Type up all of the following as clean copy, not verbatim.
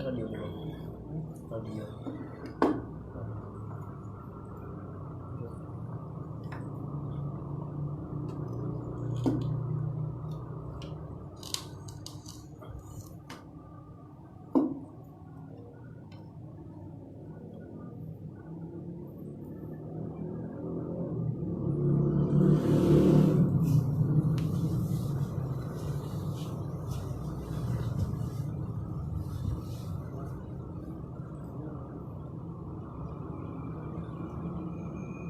radio dulu. Radio.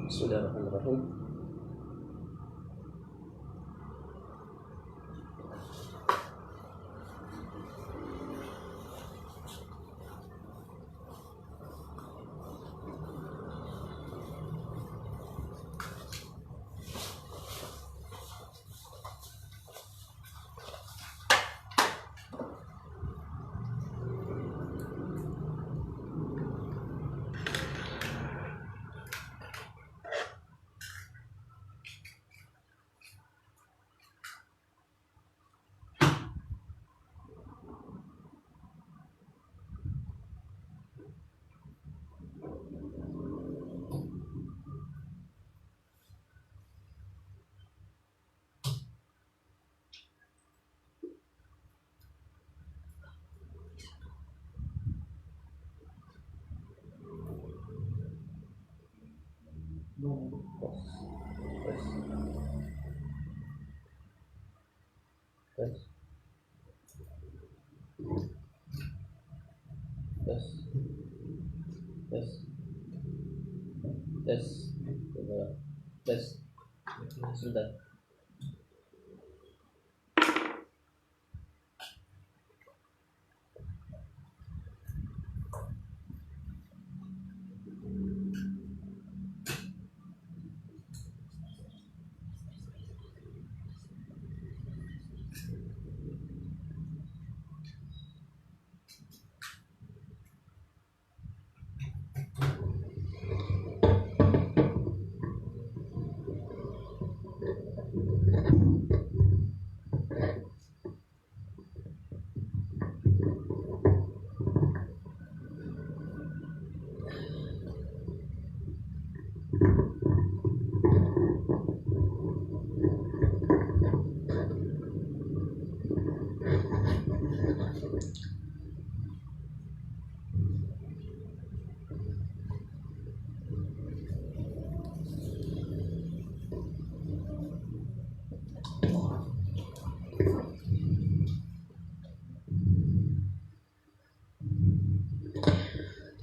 Bismillahirrahmanirrahim. Tes. Sebentar.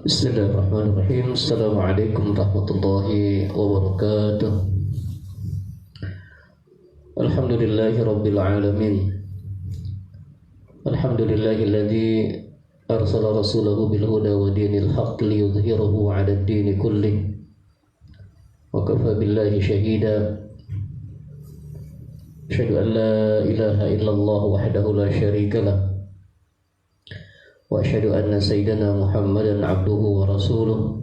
Bismillahirrahmanirrahim. Assalamualaikum warahmatullahi wabarakatuh. Alhamdulillahi rabbil alamin. Alhamdulillahilladzi arsala rasulahu bil huda wa dinil haqq liyudhhirahu 'ala ad-din kullih. Wa kafa billahi shahida. Asyhadu an la ilaha illallah wahdahu la syarika lah. Wa asyhadu anna sayyidina Muhammadan 'abduhu wa rasuluh.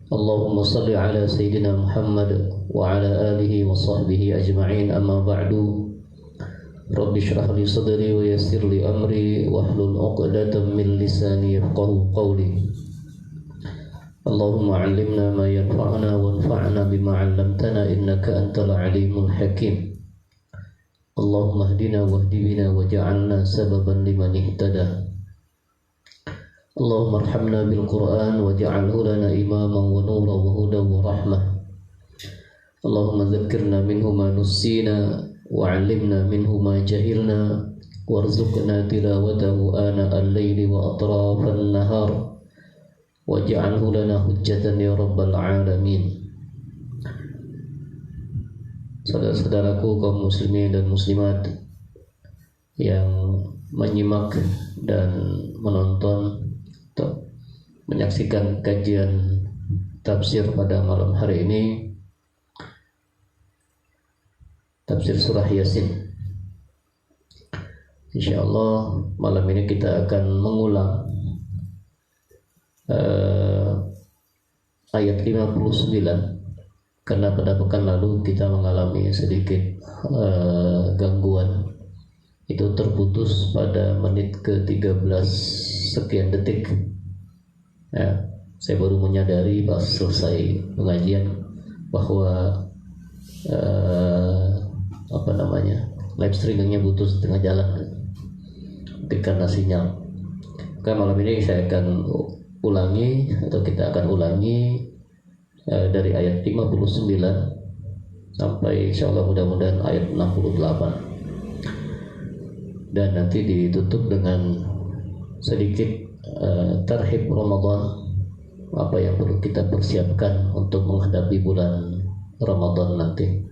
Allahumma shalli 'ala sayyidina Muhammad wa 'ala alihi wa sahbihi ajma'in. Amma ba'du. Rabbi shrah li sadri wa yassir li amri wahlul 'uqdatam min lisani yafqahu qawli. Allahumma 'allimna ma yanfa'una wanfa'na bima 'allamtana innaka antal 'alimul hakim. Allahumma hdina wahdi bina waj'alna sababan liman ihtada. Allahumma arhamna bil Qur'an waj'alhu lana imaman wa nuran wa hudan wa rahmah. Allahumma dzakkirna minhu ma nussina wa 'allimna minhu ma jahilna warzuqna tilawatahu ana al-laili wa atrafan nahar waj'alhu lana hujjatan ya rabbal alamin. Saudara-saudaraku kaum muslimin dan muslimat yang menyimak dan menonton atau menyaksikan kajian tafsir pada malam hari ini, tafsir surah Yasin. Insyaallah malam ini kita akan mengulang ayat 59 karena pada pekan lalu kita mengalami sedikit gangguan itu terputus pada menit ke-13 sekian detik. Ya, saya baru menyadari pas selesai pengajian bahwa live streamingnya putus tengah jalan, mungkin karena sinyal. Maka malam ini saya akan ulangi, atau kita akan ulangi dari ayat 59 sampai insyaallah mudah-mudahan ayat 68. Dan nanti ditutup dengan sedikit tarhib Ramadan, apa yang perlu kita persiapkan untuk menghadapi bulan Ramadan nanti.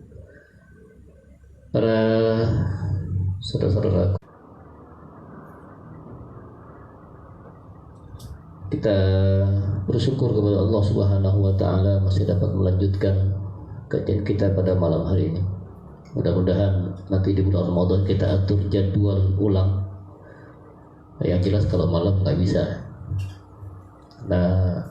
Para saudara-saudara, kita bersyukur kepada Allah Subhanahu wa taala masih dapat melanjutkan kajian kita pada malam hari ini. Mudah-mudahan nanti di bulan Ramadan kita atur jadwal ulang. Yang jelas kalau malam nggak bisa. Nah,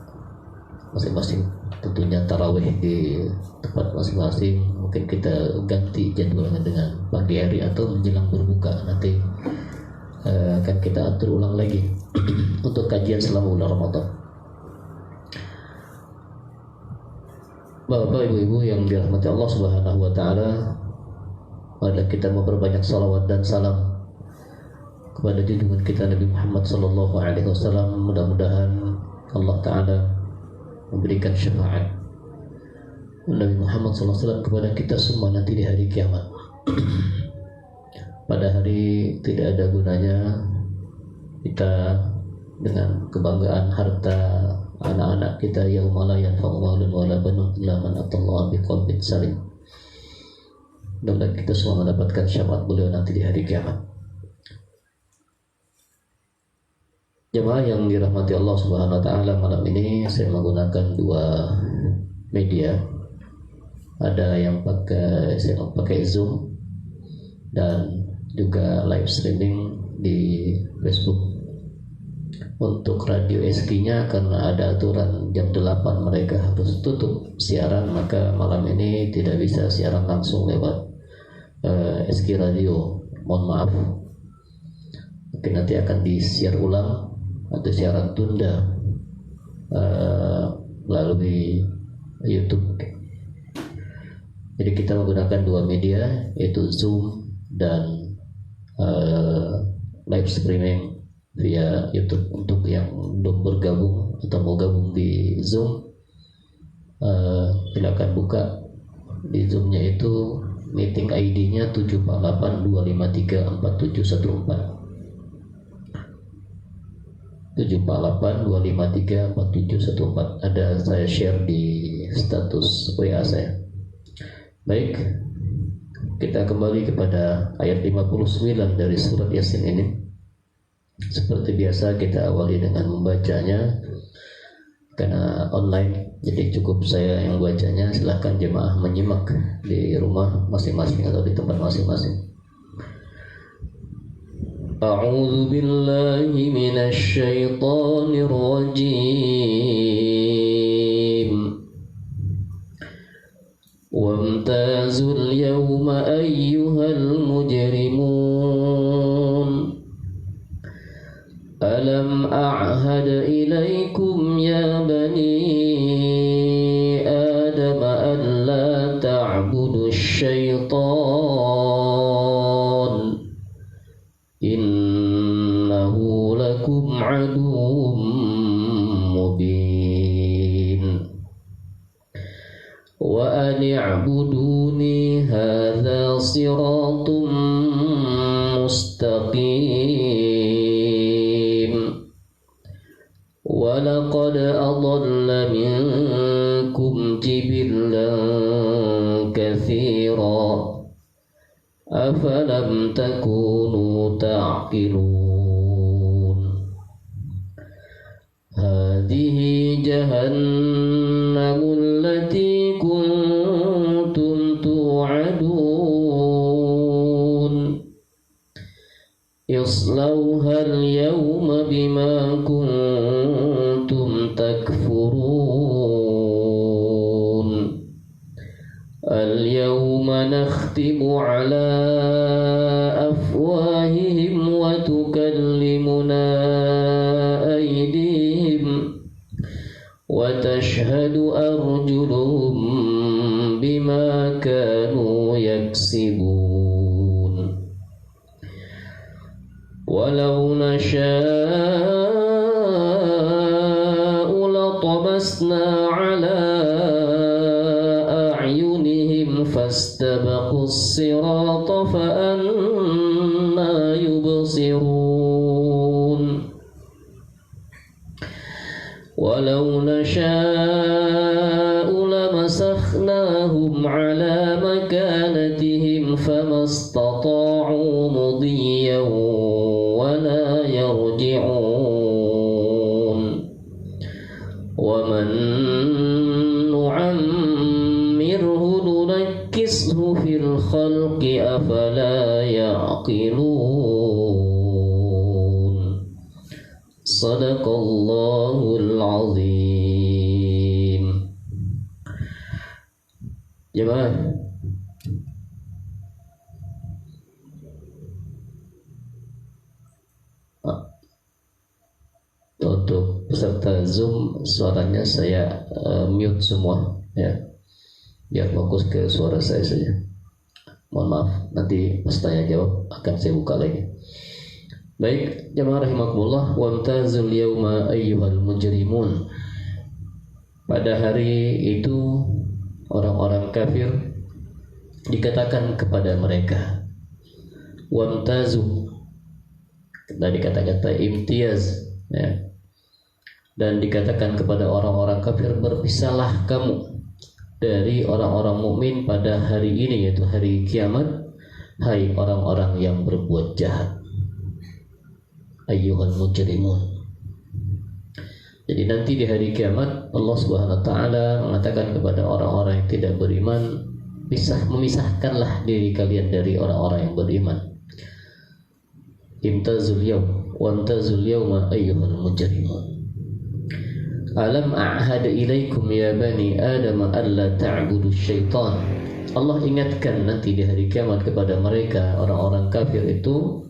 masing-masing tentunya tarawih di tempat masing-masing. Mungkin kita ganti jadwalnya dengan pagi hari atau menjelang berbuka. Nanti akan kita atur ulang lagi untuk kajian selama bulan Ramadan. Bapak, ibu-ibu yang dirahmati Allah Subhanahu wa taala, marilah kita memperbanyak salawat dan salam kepada junjungan kita Nabi Muhammad sallallahu alaihi wasallam. Mudah-mudahan Allah taala memberikan syafaat Nabi Muhammad sallallahu alaihi wasallam kepada kita semua nanti di hari kiamat. Pada hari tidak ada gunanya kita dengan kebanggaan harta anak-anak kita, yauma la yanfa'u malun wala banun illa man atallaha biqalbin salim. Dan kita semua mendapatkan syafaat beliau nanti di hari kiamat. Jemaah yang dirahmati Allah Subhanahu wa taala, malam ini saya menggunakan dua media. Ada yang saya pakai Zoom dan juga live streaming di Facebook. Untuk radio SK-nya karena ada aturan jam 8 mereka harus tutup siaran, maka malam ini tidak bisa siaran langsung lewat SK Radio. Mohon maaf. Mungkin nanti akan disiar ulang atau siaran tunda melalui YouTube. Jadi kita menggunakan dua media, yaitu Zoom dan live streaming via YouTube. Untuk yang belum bergabung atau mau gabung di Zoom, silakan buka di Zoom-nya itu meeting ID-nya 748-253-4714. 748-253-4714. Ada saya share di status WA saya. Baik, kita kembali kepada ayat 59 dari surat Yasin ini. Seperti biasa kita awali dengan membacanya karena online, jadi cukup saya yang bacanya. Silahkan jemaah menyimak di rumah masing-masing atau di tempat masing-masing. A'udzu billahi minasy syaithanir rajim. Wamtazul yawma ayyuhal mujrimun. Alam a'had ilaikum ya bani Adam an la ta'budu syaitan innahu lakum aduwwum mubin wa an i'buduni hadza siratum mustaqim. وَلَقَدْ أَضَلَّ مِنْكُمْ جِبِلًّا كَثِيرًا أَفَلَمْ تَكُونُوا تَعْقِلُونَ هَذِهِ جَهَنَّمُ الَّتِي كُنْتُمْ تُوعَدُونَ اصْلَوْهَا الْيَوْمَ بِمَا كُنْتُمْ تكفرون اليوم نختم على أفواههم وتكلمنا أيديهم وتشهد أرجلهم بما كانوا يكسبون ولو نشاء لطمسنا على أعينهم فاستبقوا الصراط فأنى يبصرون ولو نشاء لمسخناهم على مكانتهم فما استطاعوا مضيا ولا يرجعون ومن نعمره ننكسه في الخلق أفلا يعقلون صدق الله العظيم. Jemaah, untuk peserta Zoom suaranya saya mute semua ya, biar fokus ke suara saya saja. Mohon maaf, nanti pas tanya jawab akan saya buka lagi. Baik, jemaah rahimakumullah, wamtazul yauma ayyuhal mujrimun. Pada hari itu orang-orang kafir dikatakan kepada mereka, wamtazu, dari kata-kata imtiaz ya. Dan dikatakan kepada orang-orang kafir, berpisahlah kamu dari orang-orang mukmin pada hari ini, yaitu hari kiamat, hai orang-orang yang berbuat jahat. Ayyuhal mujrimun. Jadi nanti di hari kiamat Allah Subhanahu wa taala mengatakan kepada orang-orang yang tidak beriman, memisahkanlah diri kalian dari orang-orang yang beriman. Imtazul yawm wamtazul yawma ayyuhal mujrimun. Alam a'had ilaikum ya bani Adam alla ta'budu syaitan. Allah ingatkan nanti di hari kiamat kepada mereka orang-orang kafir itu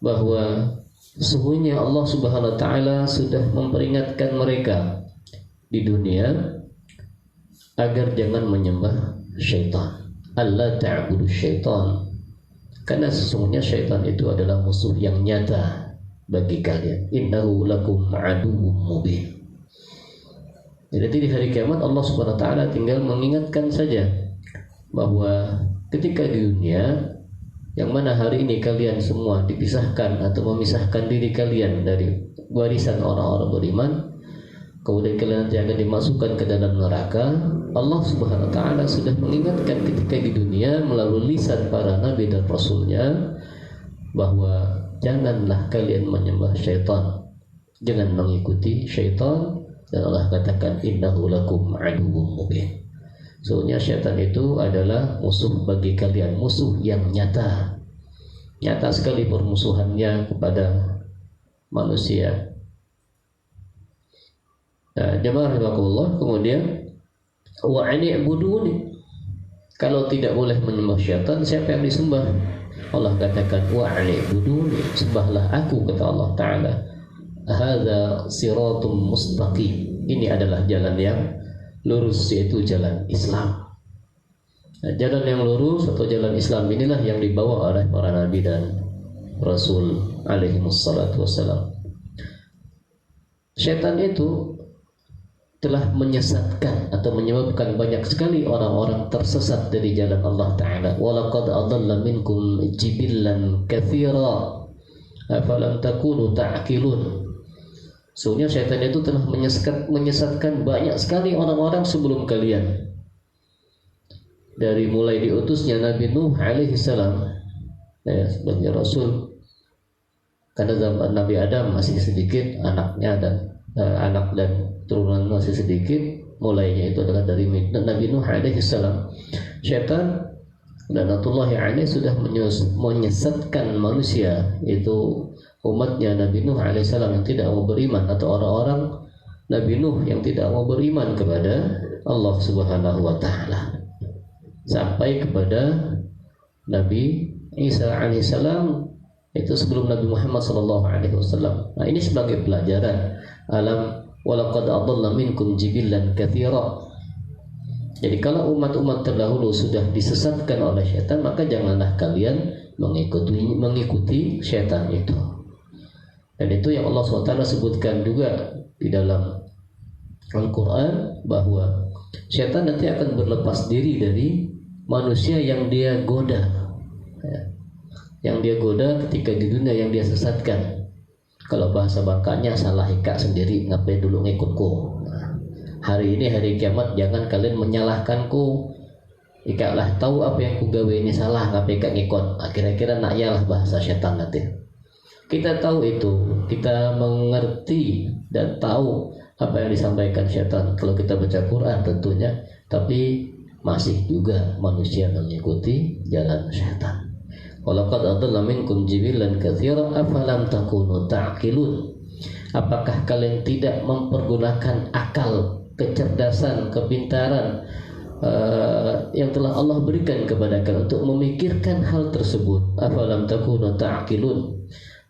bahwa sesungguhnya Allah Subhanahu wa taala sudah memperingatkan mereka di dunia agar jangan menyembah syaitan. Alla ta'budu syaitan. Karena sesungguhnya syaitan itu adalah musuh yang nyata bagi kalian. Innahu lakum aduwwum mubin. Jadi di hari kiamat Allah Subhanahu wa taala tinggal mengingatkan saja bahwa ketika di dunia, yang mana hari ini kalian semua dipisahkan atau memisahkan diri kalian dari warisan orang-orang beriman, kemudian kalian nanti akan dimasukkan ke dalam neraka. Allah Subhanahu wa taala sudah mengingatkan ketika di dunia melalui lisan para nabi dan rasulnya bahwa janganlah kalian menyembah syaitan, jangan mengikuti syaitan, dan Allah katakan innahu lakum aduwwum mubin. Soalnya syaitan itu adalah musuh bagi kalian, musuh yang nyata. Nyata sekali permusuhannya kepada manusia. Nah, jemaah rahimakumullah, kemudian wa ani'buduni. Kalau tidak boleh menyembah syaitan, siapa yang disembah? Allah katakan wa ani'buduni, sembahlah aku, kata Allah Ta'ala. Hadza siratum mustaqim. Ini adalah jalan yang lurus, yaitu jalan Islam. Nah, jalan yang lurus atau jalan Islam inilah yang dibawa oleh para nabi dan rasul alaihi wassalatu wassalam. Syaitan itu telah menyesatkan atau menyebabkan banyak sekali orang-orang tersesat dari jalan Allah Ta'ala. Walaqad adalla minkum jibillan katsira afalam takunu ta'qilun. Sesungguhnya syaitan itu telah menyesatkan banyak sekali orang-orang sebelum kalian. Dari mulai diutusnya Nabi Nuh alaihi salam ya, sebagai rasul, karena zaman Nabi Adam masih sedikit anaknya dan anak dan turunan masih sedikit, mulainya itu adalah dari Nabi Nuh alaihi salam. Syaitan laknatullahi alaihi sudah menyesatkan manusia, yaitu umatnya Nabi Nuh alaihissalam yang tidak mau beriman, atau orang-orang Nabi Nuh yang tidak mau beriman kepada Allah Subhanahu wa taala. sampai kepada Nabi Isa alaihissalam, itu sebelum Nabi Muhammad sallallahu alaihi wasallam. Nah, ini sebagai pelajaran. Alam walaqad adalla minkum jibillan katsira. Jadi kalau umat-umat terdahulu sudah disesatkan oleh syaitan, maka janganlah kalian mengikuti syaitan itu. Dan itu yang Allah SWT sebutkan juga di dalam Al-Quran, bahwa syaitan nanti akan berlepas diri dari manusia yang dia goda, yang dia goda ketika di dunia, yang dia sesatkan. Kalau bahasa Bangkanya, salah hika sendiri, ngapain dulu ngikutku. Hari ini hari kiamat jangan kalian menyalahkanku. Ikalah tahu apa yang kugawe ini salah, ngapain kak ngikut. Kira-kira nak yalah bahasa syaitan nanti. Kita tahu itu, kita mengerti dan tahu apa yang disampaikan syaitan kalau kita baca Quran tentunya, tapi masih juga manusia mengikuti jalan syaitan. Walaqad adalla minkum jibillan katsira afalam takunu ta'qilun. Apakah kalian tidak mempergunakan akal, kecerdasan, kepintaran yang telah Allah berikan kepada kalian untuk memikirkan hal tersebut? Afalam takunu ta'qilun,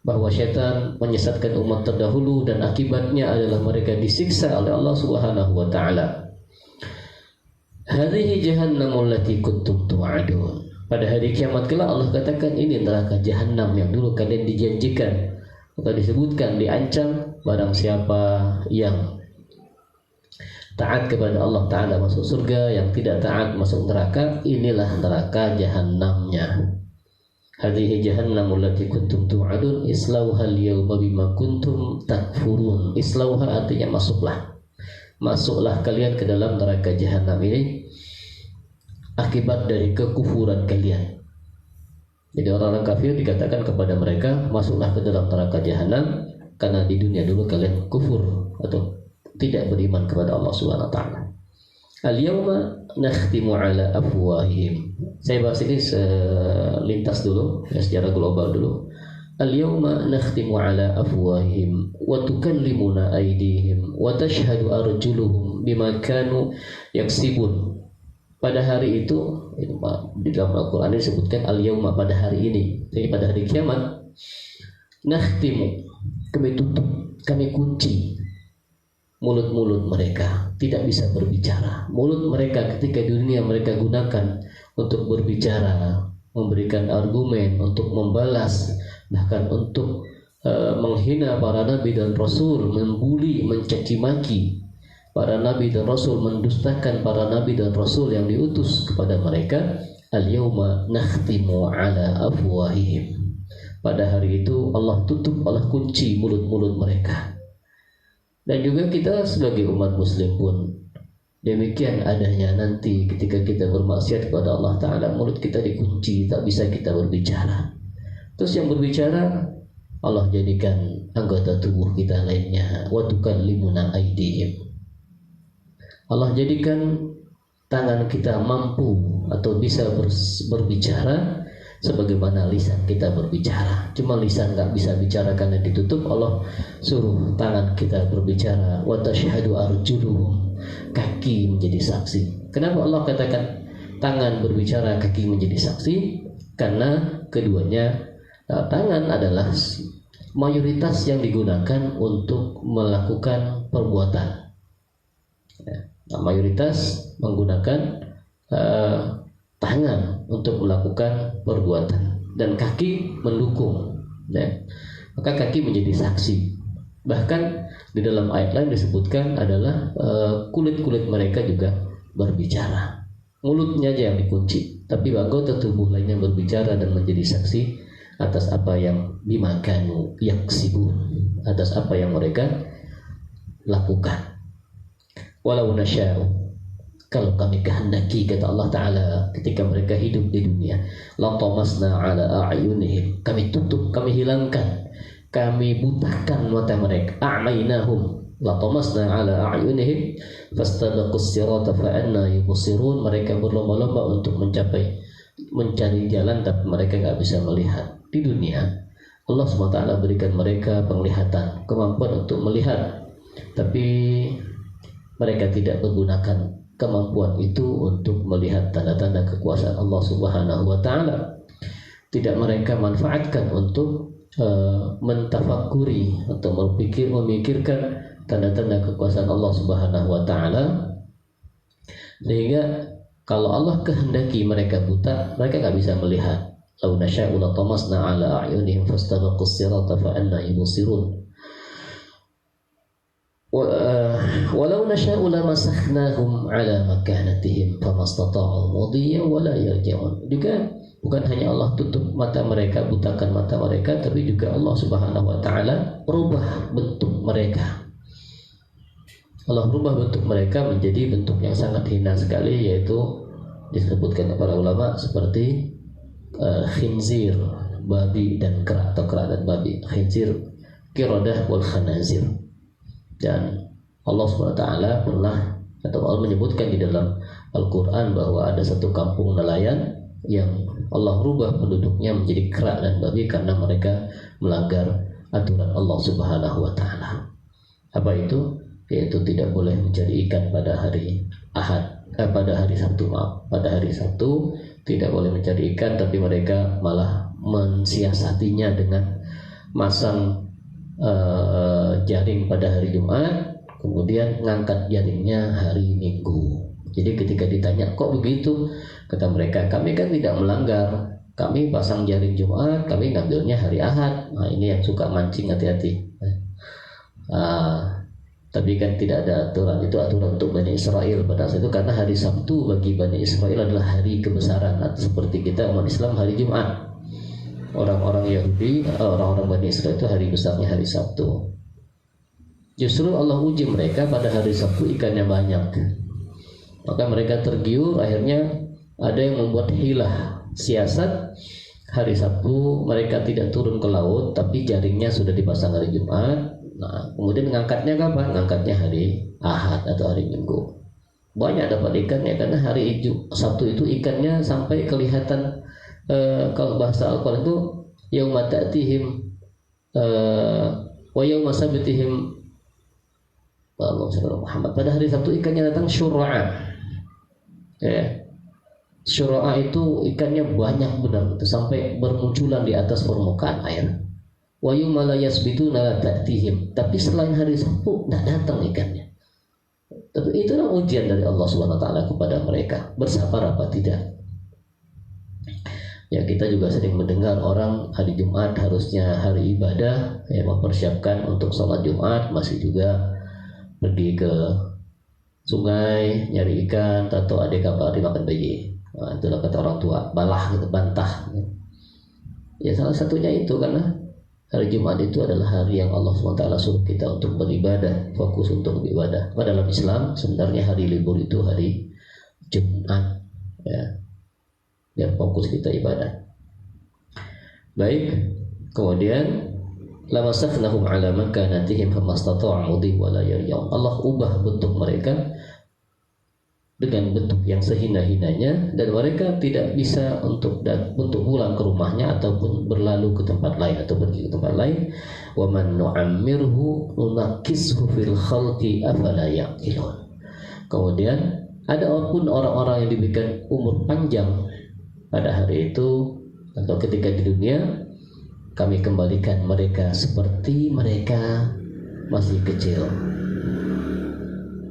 bahwa syaitan menyesatkan umat terdahulu dan akibatnya adalah mereka disiksa oleh Allah Subhanahu wa taala. Hadhihi jahannamul lati kuntum tu'adun. Pada hari kiamat kelak Allah katakan, ini neraka jahanam yang dulu kalian dijanjikan atau disebutkan, diancam. Barang siapa yang taat kepada Allah Ta'ala masuk surga, yang tidak taat masuk neraka. Inilah neraka jahanamnya. Hadhihi jahannamul lati kuntum tu'adun islauha al-yawma bima kuntum takfurun. Islauha artinya masuklah. Masuklah kalian ke dalam neraka jahanam ini akibat dari kekufuran kalian. Jadi orang-orang kafir dikatakan kepada mereka, masuklah ke dalam neraka jahanam karena di dunia dulu kalian kufur atau tidak beriman kepada Allah Subhanahu wa taala. Al-yawma nakhtimu ala afwahihim. Saya bahas ini selintas dulu, secara global dulu. Al-yawma nakhtimu ala afwahihim wa tukallimuna aydihim wa tashhadu arjuluhum bima kanu yaksibun. Pada hari itu di dalam Al-Quran disebutkan al-yawma, pada hari ini. Jadi pada hari kiamat, nakhtimu, kami tutup, kami kunci mulut-mulut mereka, tidak bisa berbicara. Mulut mereka ketika di dunia mereka gunakan untuk berbicara, memberikan argumen, untuk membalas, bahkan untuk menghina para nabi dan rasul, membuli, mencaci maki para nabi dan rasul, mendustakan para nabi dan rasul yang diutus kepada mereka. Al-yawma nakhtimu ala afwahihim. Pada hari itu Allah tutup, Allah kunci mulut-mulut mereka. Dan juga kita sebagai umat muslim pun demikian adanya nanti ketika kita bermaksiat kepada Allah Ta'ala, mulut kita dikunci, tak bisa kita berbicara. Terus yang berbicara Allah jadikan anggota tubuh kita lainnya. Wa tukallimuna aydihim. Allah jadikan tangan kita mampu atau bisa berbicara sebagaimana lisan kita berbicara. Cuma lisan nggak bisa bicara karena ditutup. Allah suruh tangan kita berbicara. Wa tashhadu arjuluhum. Kaki menjadi saksi. Kenapa Allah katakan tangan berbicara, kaki menjadi saksi? Karena keduanya, tangan adalah mayoritas yang digunakan untuk melakukan perbuatan. Mayoritas menggunakan tangan untuk melakukan perbuatan dan kaki mendukung. Maka kaki menjadi saksi. Bahkan di dalam ayat lain disebutkan adalah kulit-kulit mereka juga berbicara. Mulutnya aja yang dikunci, tapi anggota tubuh lainnya berbicara dan menjadi saksi atas apa yang bimakanu yaksibun, atas apa yang mereka lakukan. Walau nasya'u, kalau kami kehendaki, kata Allah Ta'ala, ketika mereka hidup di dunia, latamasna ala a'yunihim, kami tutup, kami hilangkan, kami butakan mata mereka. A'mainahum, latamasna ala a'yunihim fastabaqus sirata fa'anna yubsirun. Mereka berlomba-lomba untuk mencari jalan, tapi mereka gak bisa melihat. Di dunia Allah SWT berikan mereka penglihatan, kemampuan untuk melihat, tapi mereka tidak menggunakan kemampuan itu untuk melihat tanda-tanda kekuasaan Allah Subhanahu wa taala. Tidak mereka manfaatkan untuk mentafakuri atau memikirkan tanda-tanda kekuasaan Allah Subhanahu wa taala, sehingga kalau Allah kehendaki mereka buta, mereka nggak bisa melihat. Lau nasya'u latamasna 'ala a'yunihim fastabaqus sirata fa anna yubsirun. Walau nasya'u lamasakhnahum 'ala makanatihim famastata'u mudiyyan wala yarji'un. Juga bukan hanya Allah tutup mata mereka, butakan mata mereka, tapi juga Allah Subhanahu wa taala merubah bentuk mereka. Allah merubah bentuk mereka menjadi bentuk yang sangat hina sekali, yaitu disebutkan para ulama seperti khinzir, babi dan kera atau kera dan babi. Khinzir, qiradah wal khanazir. Dan Allah SWT pernah atau Allah menyebutkan di dalam Al-Quran bahwa ada satu kampung nelayan yang Allah rubah penduduknya menjadi kera dan babi karena mereka melanggar aturan Allah Subhanahu wa taala. Apa itu? Yaitu tidak boleh mencari ikan pada hari Sabtu, pada hari Sabtu tidak boleh mencari ikan, tapi mereka malah mensiasatinya dengan masang jaring pada hari Jumat, kemudian ngangkat jaringnya hari Minggu. Jadi ketika ditanya kok begitu, kata mereka, kami kan tidak melanggar, kami pasang jaring Jumat, kami ngambilnya hari Ahad. Nah, ini yang suka mancing, hati-hati. Tapi kan tidak ada aturan, itu aturan untuk Bani Israel pada saat itu, karena hari Sabtu bagi Bani Israel adalah hari kebesaran, atau seperti kita umat Islam hari Jumat. Orang-orang Yahudi, orang-orang Bani Israel itu hari besarnya hari Sabtu. Justru Allah uji mereka pada hari Sabtu ikannya banyak, maka mereka tergiur, akhirnya ada yang membuat hilah, siasat. Hari Sabtu mereka tidak turun ke laut, tapi jaringnya sudah dipasang hari Jumat. Nah, kemudian ngangkatnya kapan? Ngangkatnya hari Ahad atau hari Minggu. Banyak dapat ikannya karena hari Sabtu itu ikannya sampai kelihatan. Kalau bahasa Al-Quran itu yauma ta'tihim wa yauma sabtihim Muhammad. Pada hari Sabtu ikannya datang syur'a. Ya. Syur'a itu ikannya banyak benar, sampai bermunculan di atas permukaan air. Wa yauma la yasbituna la ta'tihim. Tapi selain hari Sabtu tidak datang ikannya. Tapi itulah ujian dari Allah Subhanahu wa taala kepada mereka. Bersabar apa tidak? Ya, kita juga sering mendengar orang hari Jumat harusnya hari ibadah, ya, mempersiapkan untuk sholat Jumat, masih juga pergi ke sungai nyari ikan atau ada kabar dimakan bayi. Nah, itulah kata orang tua, balah gitu, bantah. Ya, salah satunya itu karena hari Jumat itu adalah hari yang Allah SWT suruh kita untuk beribadah, fokus untuk beribadah. Pada dalam Islam sebenarnya hari libur itu hari Jumat, ya, biar fokus kita ibadah. Baik, kemudian lamasakhnahum ala makanatihim famastata'u mudhi wala yarji'un. Allah ubah bentuk mereka dengan bentuk yang sehina-hinanya, dan mereka tidak bisa untuk pulang ke rumahnya ataupun berlalu ke tempat lain atau pergi ke tempat lain. Wa man nu'ammirhu nunakkishu fil khalqi afala yaqilun. Kemudian ada pun orang-orang yang diberikan umur panjang pada hari itu atau ketika di dunia, kami kembalikan mereka seperti mereka masih kecil.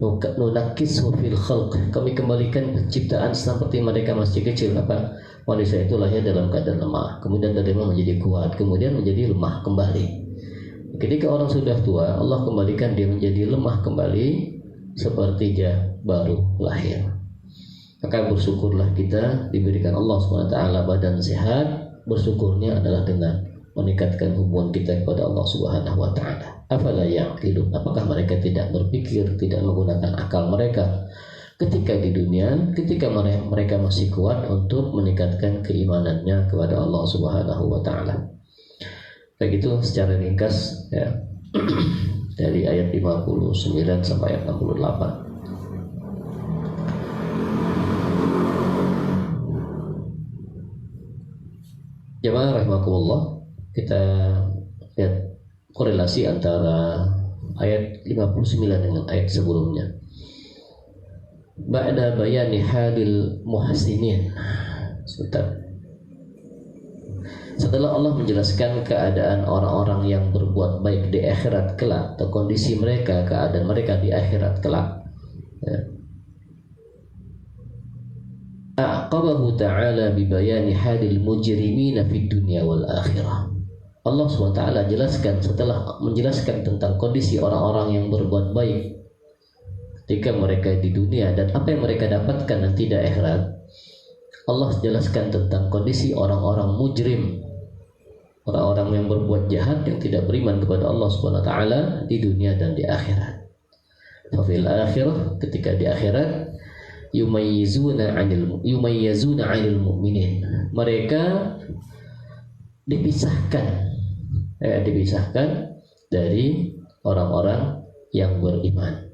Nunakishu fil khalq, kami kembalikan penciptaan seperti mereka masih kecil. Apa? Manusia itu lahir dalam keadaan lemah, kemudian dari lemah menjadi kuat, kemudian menjadi lemah kembali. Ketika orang sudah tua, Allah kembalikan dia menjadi lemah kembali seperti dia baru lahir. Maka bersyukurlah kita diberikan Allah SWT badan sehat. Bersyukurnya adalah dengan meningkatkan hubungan kita kepada Allah Subhanahu wa taala. Afala yaqilun, apakah mereka tidak berpikir, tidak menggunakan akal mereka ketika di dunia, ketika mereka masih kuat untuk meningkatkan keimanannya kepada Allah Subhanahu wa taala. Begitu secara ringkas, ya. Dari ayat 59 sampai ayat 68. Jemaah rahimakumullah, kita lihat korelasi antara ayat 59 dengan ayat sebelumnya. ba'da bayani halil muhsinin. Setelah Allah menjelaskan keadaan orang-orang yang berbuat baik di akhirat kelak, atau kondisi mereka, keadaan mereka di akhirat kelak, aqabahu ta'ala bibayani halil mujrimina fid dunya wal akhirah. Allah SWT jelaskan, setelah menjelaskan tentang kondisi orang-orang yang berbuat baik ketika mereka di dunia dan apa yang mereka dapatkan nanti di akhirat, Allah jelaskan tentang kondisi orang-orang mujrim, orang-orang yang berbuat jahat, yang tidak beriman kepada Allah SWT di dunia dan di akhirat. Fafil akhirah, ketika di akhirat, yumayyizuna 'anil mu'minin, mereka dipisahkan dari orang-orang yang beriman.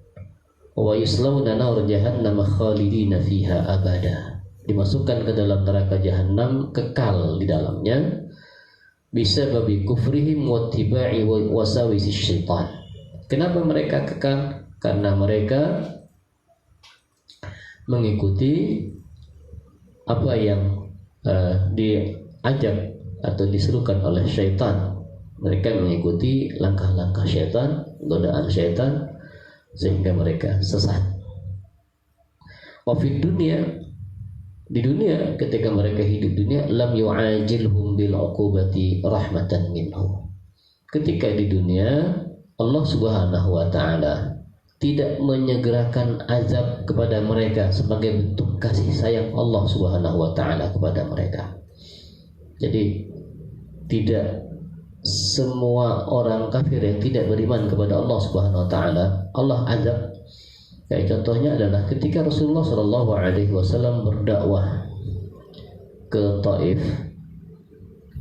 Wa yuslawna nar jahannam khalidina fiha abada, dimasukkan ke dalam neraka jahanam, kekal di dalamnya, bisa babi kufrihim wa tiba'i wasawisi syaitan. Kenapa mereka kekal? Karena mereka mengikuti apa yang diajak atau diserukan oleh syaitan. Mereka mengikuti langkah-langkah syaitan, godaan syaitan, sehingga mereka sesat. Wa fid dunya, di dunia, ketika mereka hidup dunia, lam yu'ajilhum bil uqubati rahmatan minhu. Ketika di dunia, Allah Subhanahu wa taala tidak menyegerakan azab kepada mereka sebagai bentuk kasih sayang Allah Subhanahu wa taala kepada mereka. Jadi tidak semua orang kafir yang tidak beriman kepada Allah Subhanahu wa taala Allah azab. Kayak contohnya adalah ketika Rasulullah Shallallahu Alaihi Wasallam berdakwah ke Taif,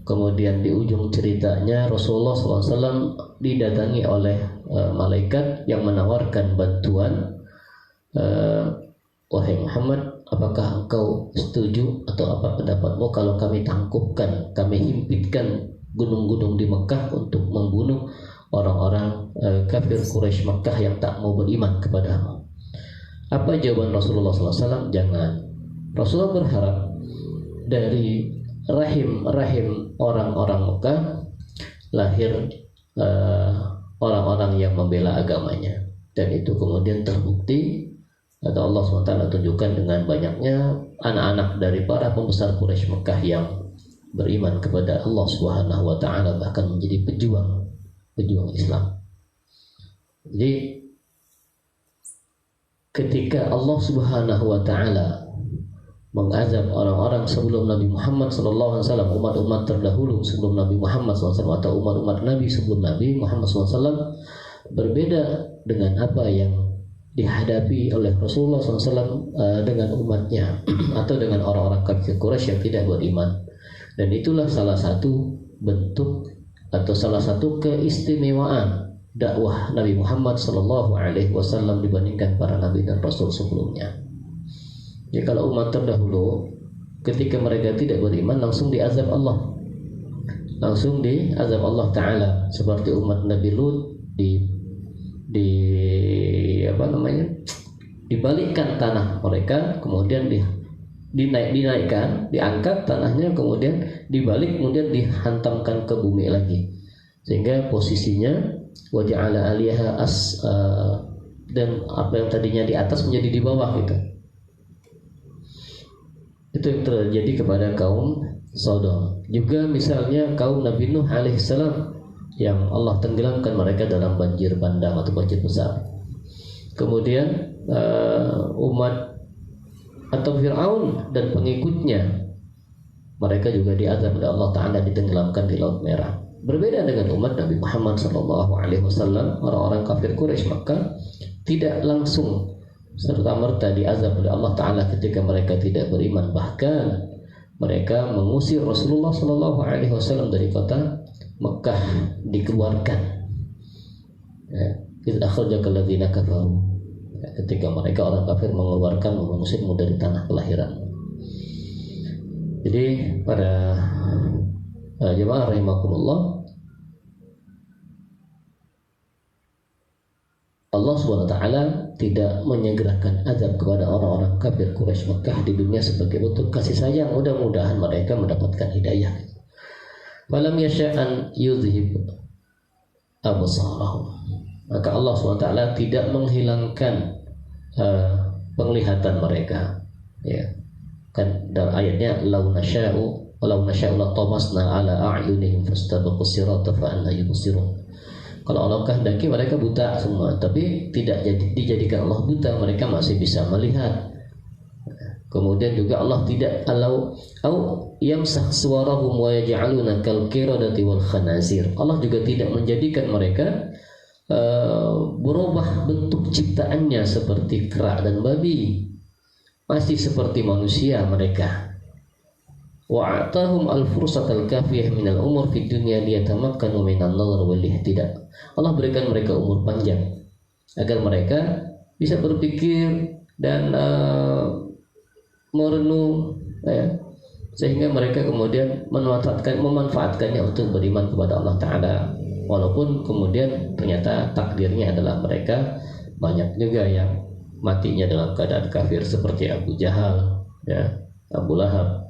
kemudian di ujung ceritanya Rasulullah SAW didatangi oleh malaikat yang menawarkan bantuan. Wahai Muhammad, apakah engkau setuju atau apa pendapatmu kalau kami tangkupkan, kami himpitkan gunung-gunung di Mekah untuk membunuh orang-orang kafir Quraisy Mekah yang tak mau beriman kepadamu? Apa jawaban Rasulullah SAW? Jangan. Rasulullah berharap dari rahim orang-orang Mekah lahir orang-orang yang membela agamanya, dan itu kemudian terbukti atau Allah SWT tunjukkan dengan banyaknya anak-anak dari para pembesar Quraisy Mekah yang beriman kepada Allah Subhanahu wa taala, bahkan menjadi pejuang Islam. Jadi ketika Allah Subhanahu wa taala mengazab orang-orang sebelum Nabi Muhammad sallallahu alaihi wasallam, umat-umat terdahulu sebelum Nabi Muhammad SAW, atau umat-umat Nabi sebelum Nabi Muhammad SAW, berbeda dengan apa yang dihadapi oleh Rasulullah SAW dengan umatnya atau dengan orang-orang kafir Quraisy yang tidak beriman. Dan itulah salah satu bentuk atau salah satu keistimewaan dakwah Nabi Muhammad Sallallahu Alaihi Wasallam dibandingkan para nabi dan rasul sebelumnya. Ya, kalau umat terdahulu ketika mereka tidak beriman langsung diazab Allah, langsung diazab Allah Taala, seperti umat Nabi Lut dibalikkan tanah mereka, kemudian dinaikkan, diangkat tanahnya, kemudian dibalik, kemudian dihantamkan ke bumi lagi, sehingga posisinya waja'ala 'aliyaha dan apa yang tadinya di atas menjadi di bawah gitu. Itu yang terjadi kepada kaum Sodom. Juga misalnya kaum Nabi Nuh alaihissalam yang Allah tenggelamkan mereka dalam banjir bandang atau banjir besar. Kemudian umat atau Fir'aun dan pengikutnya, mereka juga diazab oleh Allah Ta'ala, ditenggelamkan di Laut Merah. Berbeda dengan umat Nabi Muhammad SAW, orang-orang kafir Quraisy Makkah tidak langsung serta-merta diazab oleh Allah Ta'ala ketika mereka tidak beriman. Bahkan mereka mengusir Rasulullah SAW dari kota Mekah, dikeluarkan. Idz akhrajaka alladziina kafaru, ketika mereka orang kafir mengeluarkan, mengusirmu dari tanah kelahiran. Jadi pada jemaah rahimakumullah, Allah Allah SWT tidak menyegerakan azab kepada orang-orang kafir Quraisy Makkah di dunia sebagai bentuk kasih sayang, mudah-mudahan mereka mendapatkan hidayah. Falam yasha'an yudhib absarahum, maka Allah SWT tidak menghilangkan penglihatan mereka, ya kan dalam ayatnya law nasha'u la tamasna ala a'yunihim fastabaqus sirata fa anna yubsirun. Kalau Allah kehendaki mereka buta semua, tapi tidak dijadikan Allah buta, mereka masih bisa melihat. Kemudian juga Allah tidak au yamsah suwarahum wa yaj'aluna kal qiradati wal khanazir. Allah juga tidak menjadikan mereka berubah bentuk ciptaannya seperti kera dan babi, masih seperti manusia mereka. Wa atahum al-fursatal kafiyah minal umur fid dunya liyatamakkanu minan nazar wal ihtida. Allah berikan mereka umur panjang agar mereka bisa berpikir dan merenung, ya, sehingga mereka kemudian memanfaatkannya untuk beriman kepada Allah Ta'ala. Walaupun kemudian ternyata takdirnya adalah mereka banyak juga yang matinya dalam keadaan kafir seperti Abu Jahal, ya, Abu Lahab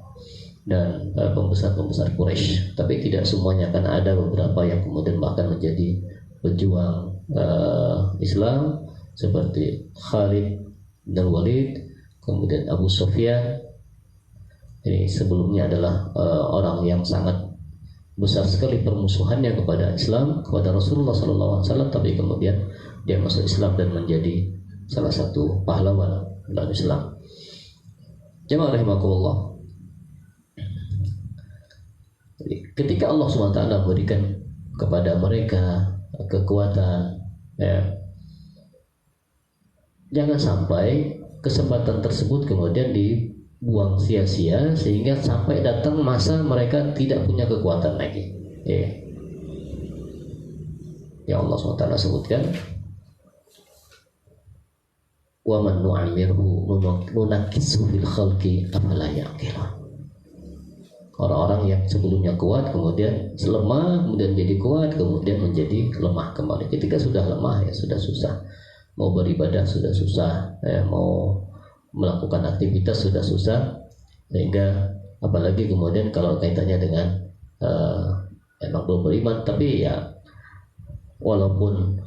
dan pembesar-pembesar Quraisy. Tapi tidak semuanya, akan ada beberapa yang kemudian bahkan menjadi pejuang Islam seperti Khalid bin Walid, kemudian Abu Sufyan. Ini sebelumnya adalah orang yang sangat besar sekali permusuhannya kepada Islam, kepada Rasulullah SAW, tapi kemudian dia masuk Islam dan menjadi salah satu pahlawan dalam Islam. Jamaah rahimakumullah. Ketika Allah SWT memberikan kepada mereka kekuatan, ya, jangan sampai kesempatan tersebut kemudian dibuang sia-sia sehingga sampai datang masa mereka tidak punya kekuatan lagi. Ya Allah SWT sebutkan, wa man nu'ammirhu nunakkisu fil khalqi afala yaqilun. Orang-orang yang sebelumnya kuat kemudian lemah, kemudian jadi kuat, kemudian menjadi lemah kembali. Ketika sudah lemah, ya sudah susah. Mau beribadah sudah susah, ya, mau melakukan aktivitas sudah susah. Sehingga apalagi kemudian kalau kaitannya dengan emang belum beriman, tapi ya walaupun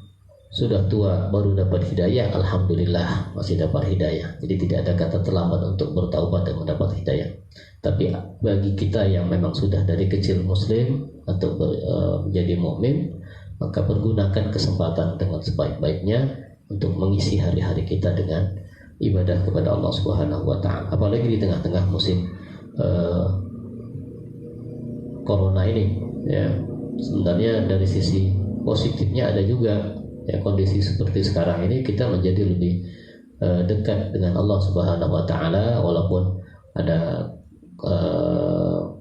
sudah tua baru dapat hidayah, alhamdulillah masih dapat hidayah. Jadi tidak ada kata terlambat untuk bertaubat dan mendapat hidayah. Tapi bagi kita yang memang sudah dari kecil muslim atau menjadi mukmin, maka pergunakan kesempatan dengan sebaik-baiknya untuk mengisi hari-hari kita dengan ibadah kepada Allah Subhanahu wa taala. Apalagi di tengah-tengah musim corona ini, ya. Sebenarnya dari sisi positifnya ada juga. Ya, kondisi seperti sekarang ini kita menjadi lebih dekat dengan Allah Subhanahu wa taala, walaupun ada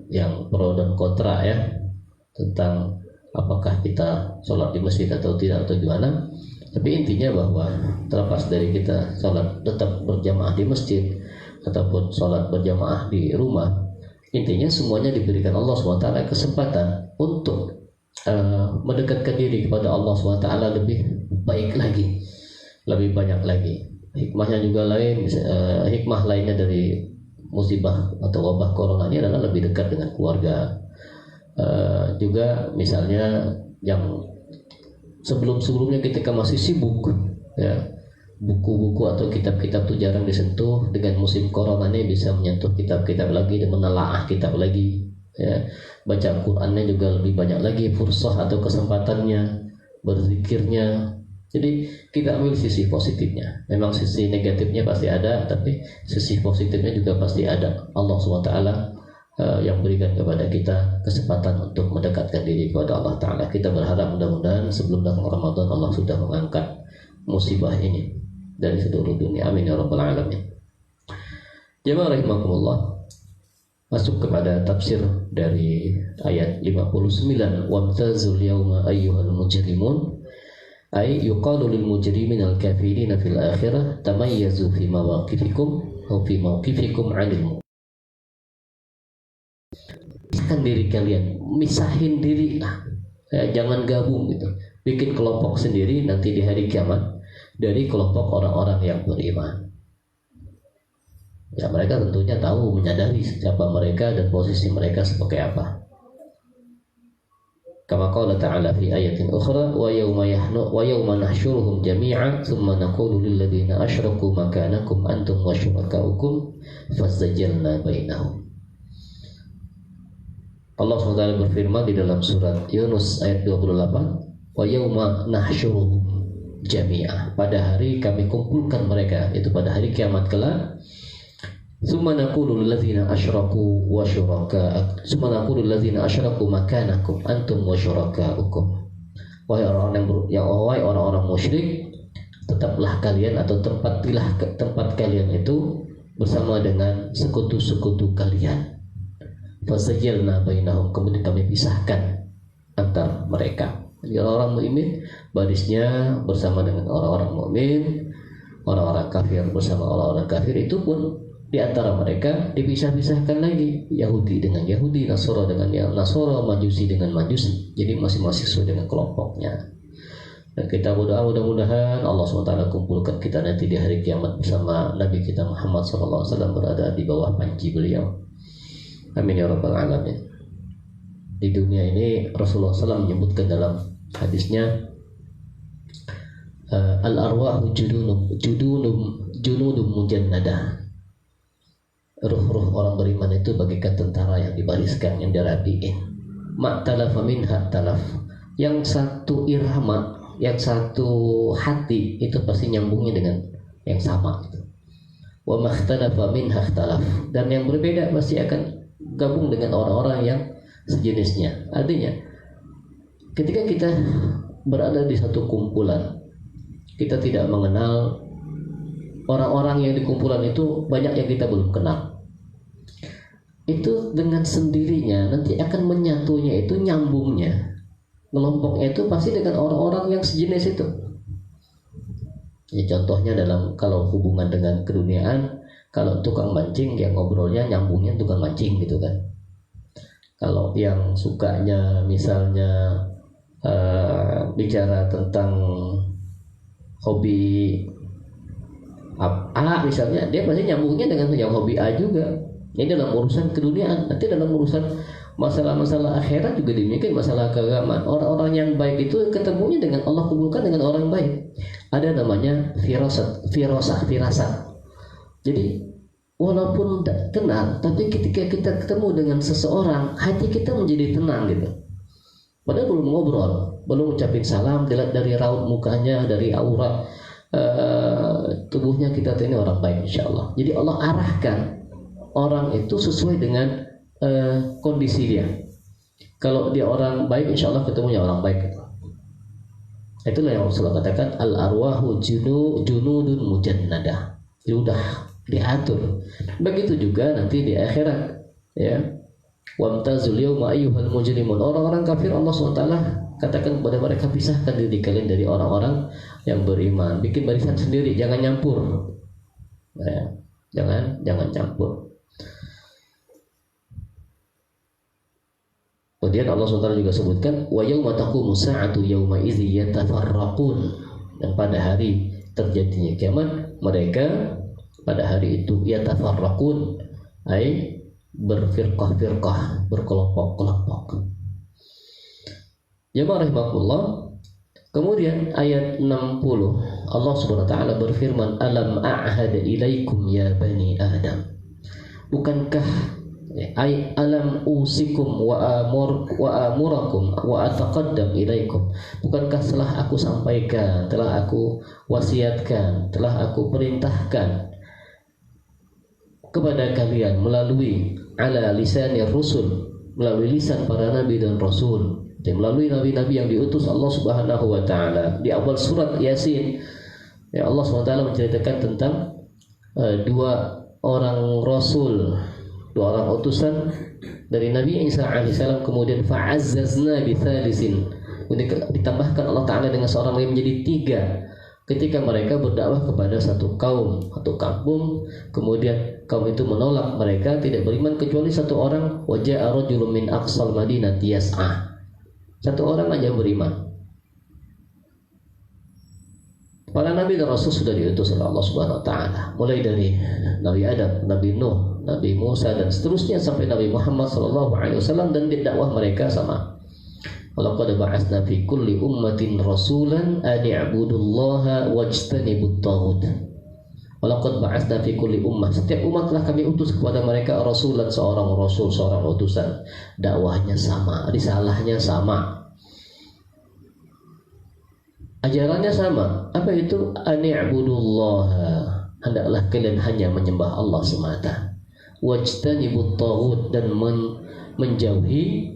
yang pro dan kontra, ya, tentang apakah kita sholat di masjid atau tidak atau gimana. Tapi intinya bahwa terlepas dari kita sholat tetap berjamaah di masjid ataupun sholat berjamaah di rumah, intinya semuanya diberikan Allah SWT kesempatan untuk mendekatkan diri kepada Allah SWT lebih baik lagi, lebih banyak lagi. Hikmahnya juga lain, hikmah lainnya dari musibah atau wabah corona ini adalah lebih dekat dengan keluarga. Juga misalnya yang sebelum-sebelumnya ketika masih sibuk, ya, buku-buku atau kitab-kitab itu jarang disentuh, dengan musim corona ini bisa menyentuh kitab-kitab lagi dan menelaah kitab lagi, ya. Baca Qurannya juga lebih banyak lagi fursah atau kesempatannya, berzikirnya. Jadi kita ambil sisi positifnya. Memang sisi negatifnya pasti ada, tapi sisi positifnya juga pasti ada. Allah SWT yang berikan kepada kita kesempatan untuk mendekatkan diri kepada Allah Ta'ala. Kita berharap mudah-mudahan sebelum datang Ramadan Allah sudah mengangkat musibah ini dari seluruh dunia. Amin ya rabbal alamin. Jemaah rahimakumullah, masuk kepada tafsir dari ayat 59, wamtazul yawma ayyuhal mujrimun, ay yuqalu lil mujrimin al kafirina fil akhirah tamayyazu fi mawaqifikum atau fi mawqifikum 'anil. Misahin diri kalian, misahin diri, ya, jangan gabung gitu, bikin kelompok sendiri nanti di hari kiamat. dari kelompok orang-orang yang beriman. Ya, mereka tentunya tahu, menyadari siapa mereka dan posisi mereka sebagai apa. Kama qala ta'ala fi ayatin ukhra wa yawma nahsyuruhum jami'an thumma naqulu lil ladzina asyraku makanakum antum wa syurakaukum fastajjalna bainahum. Allah SWT berfirman di dalam surat Yunus ayat 28, wa yawma nahsyuruhum jami'ah, pada hari kami kumpulkan mereka, itu pada hari kiamat kelak. Summa naqulu lil ladzina asyraku wa syuraka'akum, summa naqulu lil ladzina asyraku makanakum antum wa syuraka'ukum. Wahai orang-orang musyrik, tetaplah kalian atau tempat kalian itu bersama dengan sekutu-sekutu kalian. Fasajjalna bainahum, kemudian kami pisahkan antar mereka. Jadi orang mukmin barisnya bersama dengan orang-orang mukmin, orang-orang kafir bersama orang-orang kafir. Itu pun di antara mereka dipisah-pisahkan lagi, Yahudi dengan Yahudi, Nasara dengan Nasara, Majusi dengan Majusi. Jadi masing-masing sesuai dengan kelompoknya. Dan kita berdoa mudah-mudahan Allah SWT kumpulkan kita nanti di hari kiamat bersama Nabi kita Muhammad SAW berada di bawah panji beliau. Amin ya rabbal alamin. Di dunia ini Rasulullah SAW menyebutkan dalam hadisnya, al-arwahu junudum mujannadah. Ruh-ruh orang beriman itu bagaikan tentara yang dibariskan, yang dirapiin. Ma'talafa minha talaf. Yang satu irama, yang satu hati itu pasti nyambungnya dengan yang sama. Wa makhtalafa minha talaf. Dan yang berbeda pasti akan gabung dengan orang-orang yang sejenisnya. Artinya, ketika kita berada di satu kumpulan, kita tidak mengenal orang-orang yang di kumpulan itu, banyak yang kita belum kenal. Itu dengan sendirinya nanti akan menyatunya, itu nyambungnya, kelompoknya itu pasti dengan orang-orang yang sejenis itu. Ya, contohnya dalam kalau hubungan dengan keduniaan, kalau tukang mancing yang ngobrolnya nyambungnya tukang mancing gitu kan. Kalau yang sukanya misalnya bicara tentang hobi A misalnya, dia pasti nyambungnya dengan yang hobi A juga. Ini dalam urusan keduniaan. Nanti dalam urusan masalah-masalah akhirat juga demikian, masalah keagamaan. Orang-orang yang baik itu ketemunya dengan Allah, kumpulkan dengan orang baik. Ada namanya firasat. Jadi walaupun tidak kenal, tapi ketika kita ketemu dengan seseorang, hati kita menjadi tenang gitu. Padahal belum ngobrol, belum ucapin salam, dilihat dari raut mukanya, dari aura tubuhnya, kita ini orang baik insya Allah. Jadi Allah arahkan orang itu sesuai dengan kondisi dia. Kalau dia orang baik, insya Allah ketemunya orang baik. Itulah yang Rasulullah katakan, al arwahu junudun mujannadah. Itu udah diatur. Begitu juga nanti di akhirat, ya. Wamtazul yawma ayyuhal mujrimun. Orang-orang kafir Allah SWT katakan kepada mereka, pisahkan diri kalian dari orang-orang yang beriman. Bikin barisan sendiri, jangan nyampur. Ya, jangan campur. Kemudian Allah SWT juga sebutkan, wa yawma taqumu sa'atu yawma idzi yatafarraqun. Dan pada hari terjadinya kiamat, mereka pada hari itu yatafarraqun, ay berfirqah-firqah, berkelompok-kelompok. Jemaah rahimakumullah. Kemudian ayat 60 Allah Subhanahu wa taala berfirman, alam a'had ilaikum ya bani Adam. Bukankah ay alam usikum wa amurakum wa ataqaddam ilaikum. Bukankah telah aku sampaikan, telah aku wasiatkan, telah aku perintahkan kepada kalian melalui ala lisanir rusul, melalui lisan para nabi dan rasul, dan melalui nabi-nabi yang diutus Allah Subhanahu wa taala. Di awal surat Yasin, ya, Allah Subhanahu wa taala menceritakan tentang dua orang rasul, dua orang utusan dari Nabi Isa alaihissalam. Kemudian fa'azzazna bi thalitsin, ditambahkan Allah taala dengan seorang yang menjadi tiga. Ketika mereka berdakwah kepada satu kaum, satu kampung, kemudian kaum itu menolak mereka, tidak beriman kecuali satu orang, waja'a rajulun min aqsal madinati yas'a. Satu orang aja beriman. Para nabi dan rasul sudah diutus oleh Allah Subhanahu wa taala, mulai dari Nabi Adam, Nabi Nuh, Nabi Musa dan seterusnya sampai Nabi Muhammad sallallahu alaihi wasallam, dan di dakwah mereka sama. Walaqad ba'atsna fi kulli ummatin rasulan an i'budullaha wajtanibut taghut. Walaqad ba'atsna fi kulli ummah, setiap umat telah kami utus kepada mereka rasulan, seorang rasul, seorang utusan. Dakwahnya sama, risalahnya sama, ajarannya sama. Apa itu? Ani'budullaha, hendaklah kalian hanya menyembah Allah semata. Wajtanibut taghut, dan menjauhi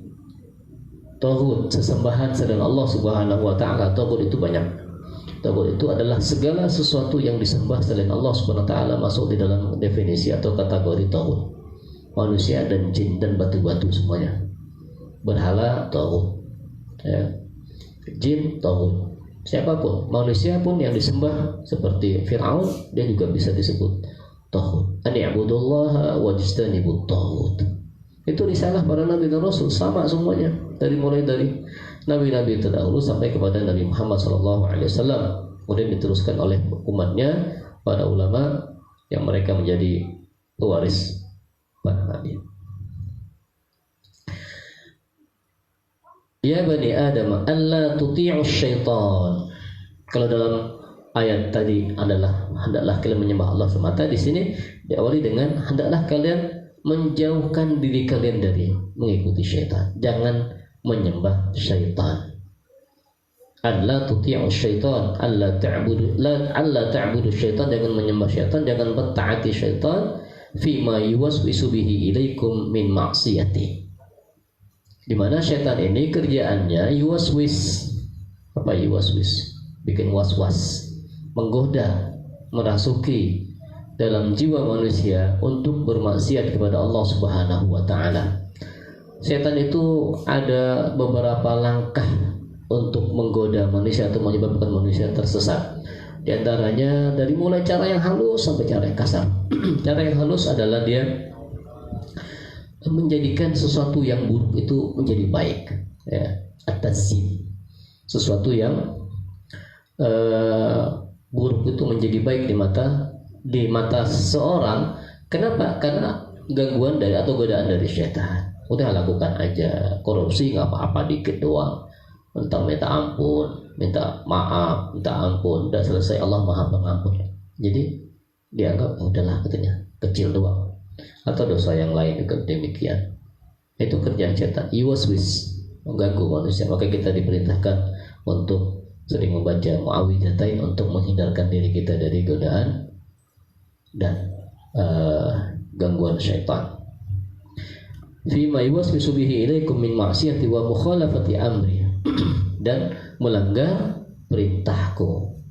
taghut, sesembahan selain Allah Subhanahu wa taala. Taghut itu banyak. Taghut itu adalah segala sesuatu yang disembah selain Allah Subhanahu wa taala, masuk di dalam definisi atau kategori taghut. Manusia dan jin dan batu-batu semuanya. Berhala taghut. Ya. Jin taghut. Siapapun, manusia pun yang disembah seperti Fir'aun, dia juga bisa disebut taghut. Ani'budullaha wajtanibut taghut. Itu risalah para nabi dan rasul, sama semuanya, mulai dari nabi-nabi terdahulu sampai kepada Nabi Muhammad SAW. Kemudian diteruskan oleh umatnya, para ulama yang mereka menjadi pewaris para nabi. Ya bani Adam, alla tuti'us syaitan. Kalau dalam ayat tadi adalah hendaklah kalian menyembah Allah semata, di sini diawali dengan hendaklah kalian menjauhkan diri kalian dari mengikuti syaitan. Jangan menyembah syaitan. Alla tuti'us syaitan, alla ta'budu syaitan, jangan menyembah syaitan, jangan bertaati syaitan fima yuwaswisu bihi ilaikum min ma'siyati. Di mana syaitan ini kerjaannya yuwaswis. Apa yuwaswis? Bikin was-was, menggoda, merasuki dalam jiwa manusia untuk bermaksiat kepada Allah Subhanahu wa taala. Syaitan itu ada beberapa langkah untuk menggoda manusia atau menyebabkan manusia tersesat. Di antaranya dari mulai cara yang halus sampai cara yang kasar. Cara yang halus adalah dia menjadikan sesuatu yang buruk itu menjadi baik, ya, at-tazyin. Sesuatu yang buruk itu menjadi baik di mata seseorang. Kenapa? Karena gangguan dari atau godaan dari syaitan. Udah lakukan aja, korupsi nggak apa-apa, dikit doang, tentang minta ampun, minta maaf, minta ampun, udah selesai, Allah Maha Pengampun. Jadi dianggap udahlah, katanya kecil doang. Atau dosa yang lain juga demikian. Itu kerjaan setan, yuwaswis, mengganggu manusia. Maka kita diperintahkan untuk sering membaca muawwidzatain untuk menghindarkan diri kita dari godaan dan gangguan syaitan. Fima yuwaswisu bihi ilaikum min ma'siyati wa mukhalafati amri, dan melanggar perintahku.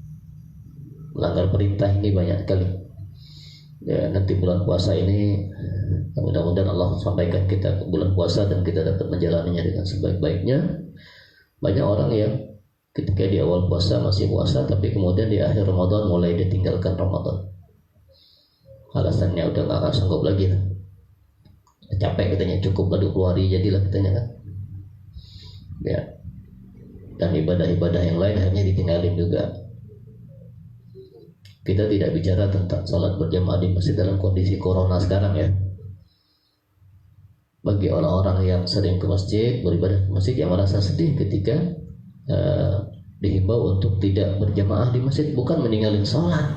Melanggar perintah ini banyak kali. Ya, nanti bulan puasa ini mudah-mudahan Allah sampaikan kita ke bulan puasa dan kita dapat menjalaninya dengan sebaik-baiknya. Banyak orang yang ketika di awal puasa masih puasa, tapi kemudian di akhir Ramadan mulai ditinggalkan Ramadan. Alasannya udah gak akan sanggup lagi lah. Capek katanya, cukup 20 hari jadilah katanya kan. Ya. Dan ibadah-ibadah yang lain akhirnya ditinggalin juga. Kita tidak bicara tentang salat berjamaah di masjid dalam kondisi corona sekarang ya. Bagi orang-orang yang sering ke masjid, beribadah ke masjid, yang merasa sedih ketika dihimbau untuk tidak berjamaah di masjid, bukan meninggalin salat.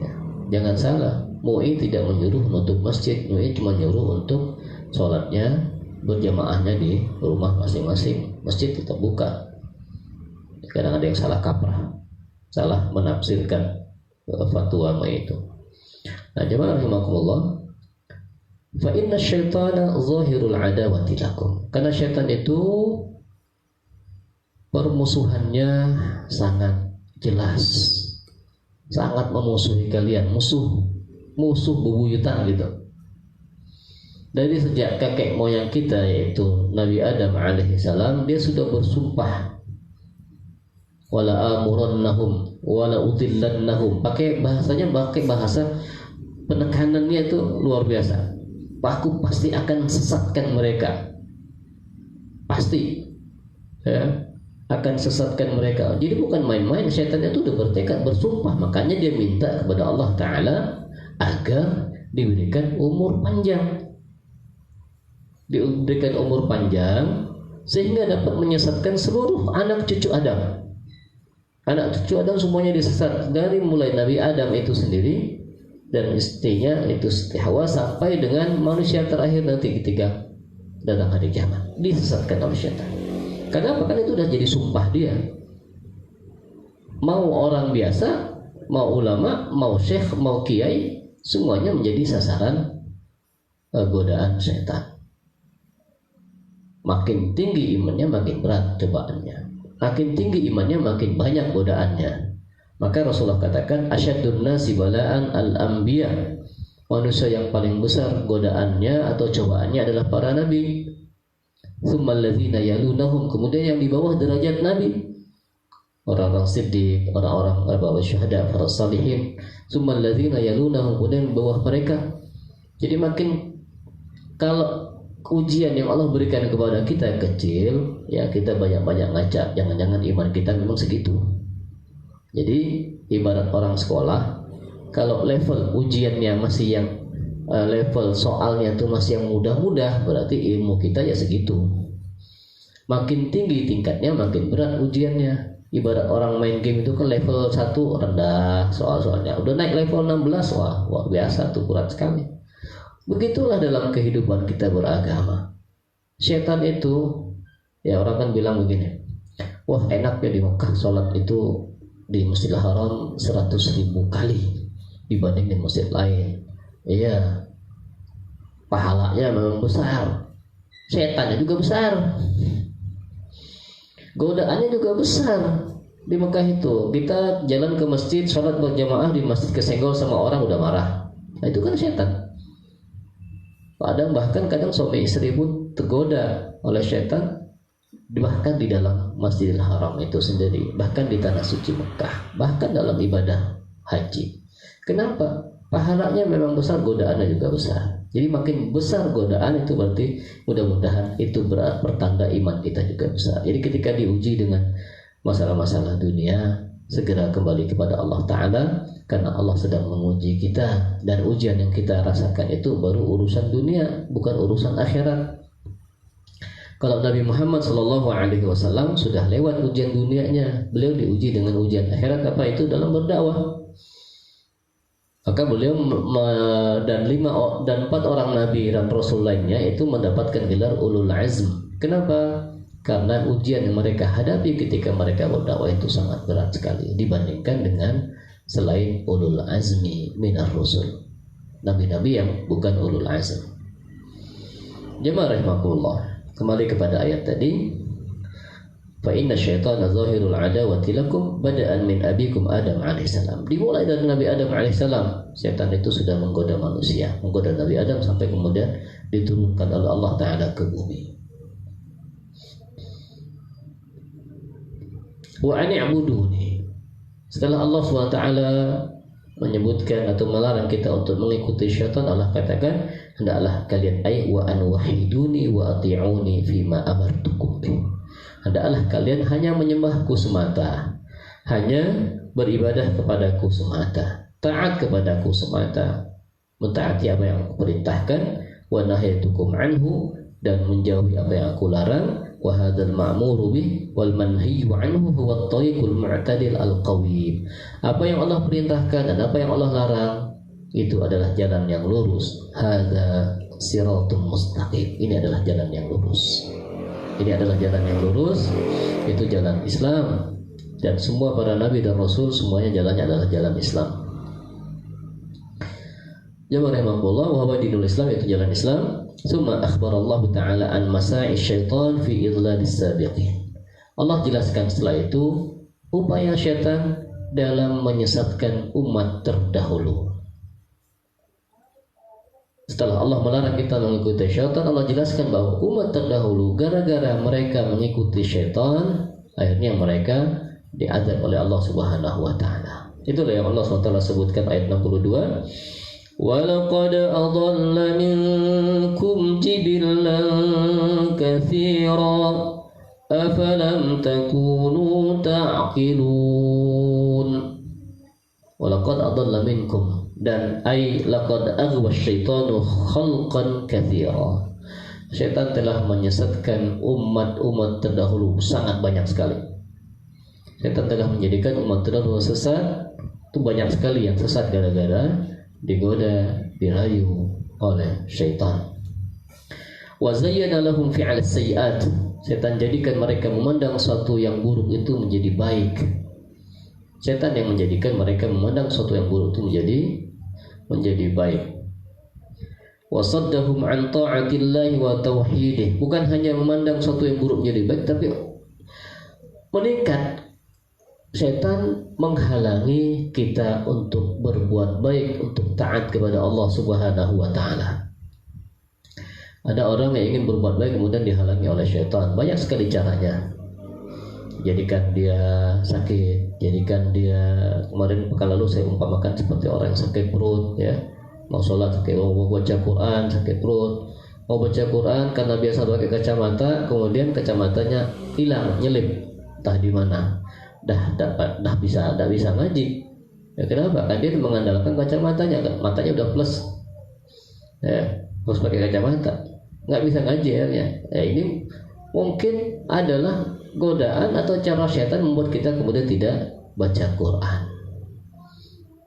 Ya, jangan salah, MUI tidak menyuruh menutup masjid, MUI cuma nyuruh untuk salatnya berjamaahnya di rumah masing-masing. Masjid tetap buka. Kadang ada yang salah kaprah, salah menafsirkan fatwa itu. Nah, jemaah rahimakumullah, fa inna syaitana zahirul adawati lakum. Karena syaitan itu permusuhannya sangat jelas, sangat memusuhi kalian, musuh bebuyutan gitu. Dari sejak kakek moyang kita, yaitu Nabi Adam alaihissalam, dia sudah bersumpah, wala amurannahum wala udillannahum. Pakai bahasa penekanannya itu luar biasa. Aku pasti akan sesatkan mereka, pasti ya, akan sesatkan mereka. Jadi bukan main-main, setan itu udah bertekad, bersumpah. Makanya dia minta kepada Allah Ta'ala agar diberikan umur panjang. Diberikan umur panjang sehingga dapat menyesatkan seluruh anak cucu Adam. Anak cucu Adam semuanya disesat, dari mulai Nabi Adam itu sendiri dan istrinya itu Siti Hawa sampai dengan manusia terakhir nanti ketika datang hari kiamat, disesatkan oleh syaitan. Kenapa? Karena itu sudah jadi sumpah dia. Mau orang biasa, mau ulama, mau syekh, mau kiai, semuanya menjadi sasaran godaan syaitan. Makin tinggi imannya, makin berat cobaannya. Makin tinggi imannya, makin banyak godaannya. Maka Rasulullah katakan, asyaddun nasi bala'an al-anbiya. Manusia yang paling besar godaannya atau cobaannya adalah para nabi. Tsummal ladzina yalunahum, kemudian yang di bawah derajat nabi, orang-orang siddiq, orang-orang para syuhada, para salihin. Tsummal ladzina yalunahum, kemudian di bawah mereka. Jadi makin, kalau ujian yang Allah berikan kepada kita kecil, ya kita banyak-banyak ngaca, jangan-jangan iman kita memang segitu. Jadi ibarat orang sekolah, kalau level ujiannya masih yang level soalnya itu masih yang mudah-mudah, berarti ilmu kita ya segitu. Makin tinggi tingkatnya, makin berat ujiannya. Ibarat orang main game itu kan level 1 rendah soal-soalnya, udah naik level 16, wah biasa tuh, berat sekali. Begitulah dalam kehidupan kita beragama. Setan itu, ya orang kan bilang begini, wah enak ya di Mekah sholat itu di Masjidil Haram 100.000 kali dibanding di masjid lain. Iya, pahalanya memang besar, setannya juga besar, godaannya juga besar. Di Mekah itu kita jalan ke masjid, sholat berjamaah di masjid, kesenggol sama orang udah marah. Nah, itu kan setan. Bahkan kadang suami istri pun tergoda oleh setan, bahkan di dalam Masjidil Haram itu sendiri, bahkan di tanah suci Mekah, bahkan dalam ibadah haji. Kenapa? Pahalanya memang besar, godaannya juga besar. Jadi makin besar godaan itu berarti mudah-mudahan itu bertanda iman kita juga besar. Jadi ketika diuji dengan masalah-masalah dunia, segera kembali kepada Allah Ta'ala, karena Allah sedang menguji kita, dan ujian yang kita rasakan itu baru urusan dunia, bukan urusan akhirat. Kalau Nabi Muhammad SAW sudah lewat ujian dunianya, beliau diuji dengan ujian akhirat, apa itu dalam berdakwah. Maka beliau dan 4 orang Nabi dan Rasul lainnya itu mendapatkan gelar ulul azm. Kenapa? Karena ujian yang mereka hadapi ketika mereka berdakwah itu sangat berat sekali dibandingkan dengan selain ulul azmi minar rusul, nabi-nabi yang bukan ulul azm. Jemaah rahimakumullah, kembali kepada ayat tadi, fa inna syaitana zahirul adawati lakum bada'an min abikum Adam alaihissalam. Dimulai dari Nabi Adam alaihissalam, setan itu sudah menggoda manusia, menggoda Nabi Adam sampai kemudian diturunkan oleh Allah Ta'ala ke bumi. Wa ani'buduni. Setelah Allah SWT menyebutkan atau melarang kita untuk mengikuti syaitan, Allah katakan, hendaklah kalian wa an wahiduni wa ati'uni fima amartukum bih. Hendaklah kalian hanya menyembahku semata, hanya beribadah kepadaku semata, taat kepadaku semata, mentaati apa yang aku perintahkan, wa nahyatukum anhu, dan menjauhi apa yang aku larang. Wa hadzal ma'muru bih wal manhiyyu anhu huwa at-tariqul mu'tadil al-qawim. Apa yang Allah perintahkan dan apa yang Allah larang itu adalah jalan yang lurus. Hadza siratul mustaqim. Ini adalah jalan yang lurus. Ini adalah jalan yang lurus, itu jalan Islam. Dan semua para nabi dan rasul semuanya jalannya adalah jalan Islam. Jamaah rahimahullah, wa huwa dinul Islam, itu jalan Islam. Summa akhbarallahu ta'ala an masa'i syaitan fi idlalis sabiqin. Allah jelaskan setelah itu upaya syaitan dalam menyesatkan umat terdahulu. Setelah Allah melarang kita mengikuti syaitan, Allah jelaskan bahwa umat terdahulu gara-gara mereka mengikuti syaitan, akhirnya mereka diazab oleh Allah Subhanahu wa taala. Itulah yang Allah SWT sebutkan ayat 62. وَلَقَدْ أَضَلَّ مِنْكُمْ جِبِلًّا كَثِيرًا afalam takunu ta'qilun. Walaqad adalla minkum, dan ay laqad aghwa syaitanu khalqan katsira. Syaitan telah menyesatkan umat-umat terdahulu sangat banyak sekali. Syaitan telah menjadikan umat terdahulu sesat. Itu banyak sekali yang sesat gara-gara digoda, dirayu oleh syaitan. Wa zayyana lahum fi'al sayyi'at. Syaitan jadikan mereka memandang sesuatu yang buruk itu menjadi baik. Setan yang menjadikan mereka memandang sesuatu yang buruk itu menjadi baik. Wasaddahum an ta'atillahi wa tauhidih. Bukan hanya memandang sesuatu yang buruk menjadi baik, tapi meningkat. Setan menghalangi kita untuk berbuat baik, untuk taat kepada Allah Subhanahu wa taala. Ada orang yang ingin berbuat baik kemudian dihalangi oleh setan. Banyak sekali caranya. Jadikan dia sakit, jadikan dia, kemarin pekan lalu saya umpamakan seperti orang yang sakit perut, ya, mau sholat sakit, mau baca Quran sakit perut, mau baca Quran karena biasa pakai kacamata, kemudian kacamatanya hilang, nyelip, entah di mana, dah bisa ngaji. Ya, kenapa? Kan dia mengandalkan kacamatanya, matanya udah plus, ya, harus pakai kacamata, nggak bisa ngaji akhirnya. Ya, ini mungkin adalah godaan atau cara syaitan membuat kita kemudian tidak baca Quran.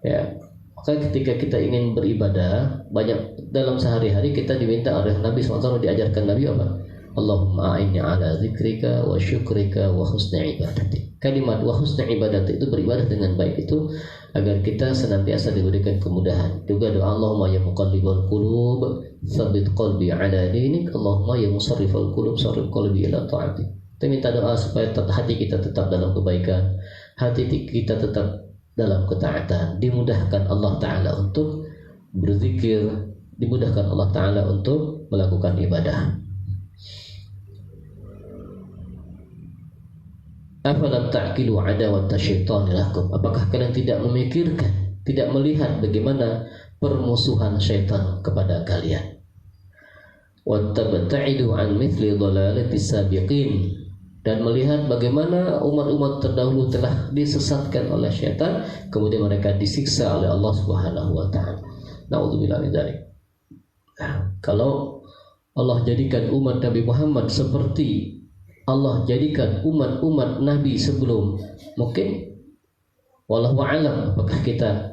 Ya, maka ketika kita ingin beribadah, banyak dalam sehari-hari kita diminta oleh Nabi SAW, diajarkan Nabi apa? Allahumma a'inni ala zikrika wa syukrika wa husni ibadati. Kalimat wa husni ibadati itu beribadah dengan baik itu agar kita senantiasa diberikan kemudahan. Juga doa Allahumma ya muqallibal qulub tsabbit qalbi ala dinik. Allahumma ya musarrifal qulub sarrif qalbi ila ta'atik. Kita minta doa supaya hati kita tetap dalam kebaikan, hati kita tetap dalam ketaatan, dimudahkan Allah Ta'ala untuk berzikir, dimudahkan Allah Ta'ala untuk melakukan ibadah. Afalam ta'qilu adawata syaitani lakum. Apakah kalian tidak memikirkan, tidak melihat bagaimana permusuhan syaitan kepada kalian? Wa tabta'idu an mithli dhalalati sabiqin. Dan melihat bagaimana umat-umat terdahulu telah disesatkan oleh syaitan, kemudian mereka disiksa oleh Allah Subhanahu wa taala. Nauzubillah min dzalik. Kalau Allah jadikan umat Nabi Muhammad seperti Allah jadikan umat-umat Nabi sebelum, mungkin wallahu a'lam apakah kita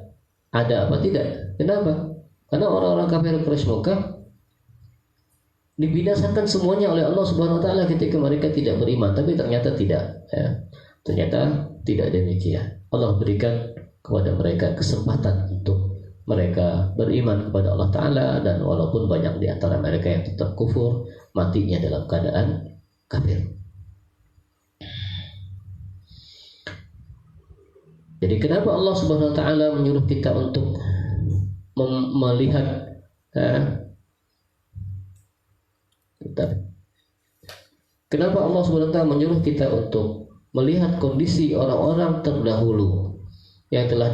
ada apa tidak. Kenapa? Karena orang-orang kafir Quraisy Mekah dibinasakan semuanya oleh Allah Subhanahu wa taala ketika mereka tidak beriman, tapi ternyata tidak, ya. Ternyata tidak demikian. Allah berikan kepada mereka kesempatan untuk mereka beriman kepada Allah Ta'ala, dan walaupun banyak di antara mereka yang tetap kufur, matinya dalam keadaan kafir. Jadi kenapa Allah Subhanahu wa taala menyuruh kita untuk melihat, kenapa Allah Subhanahu wa taala menyuruh kita untuk melihat kondisi orang-orang terdahulu yang telah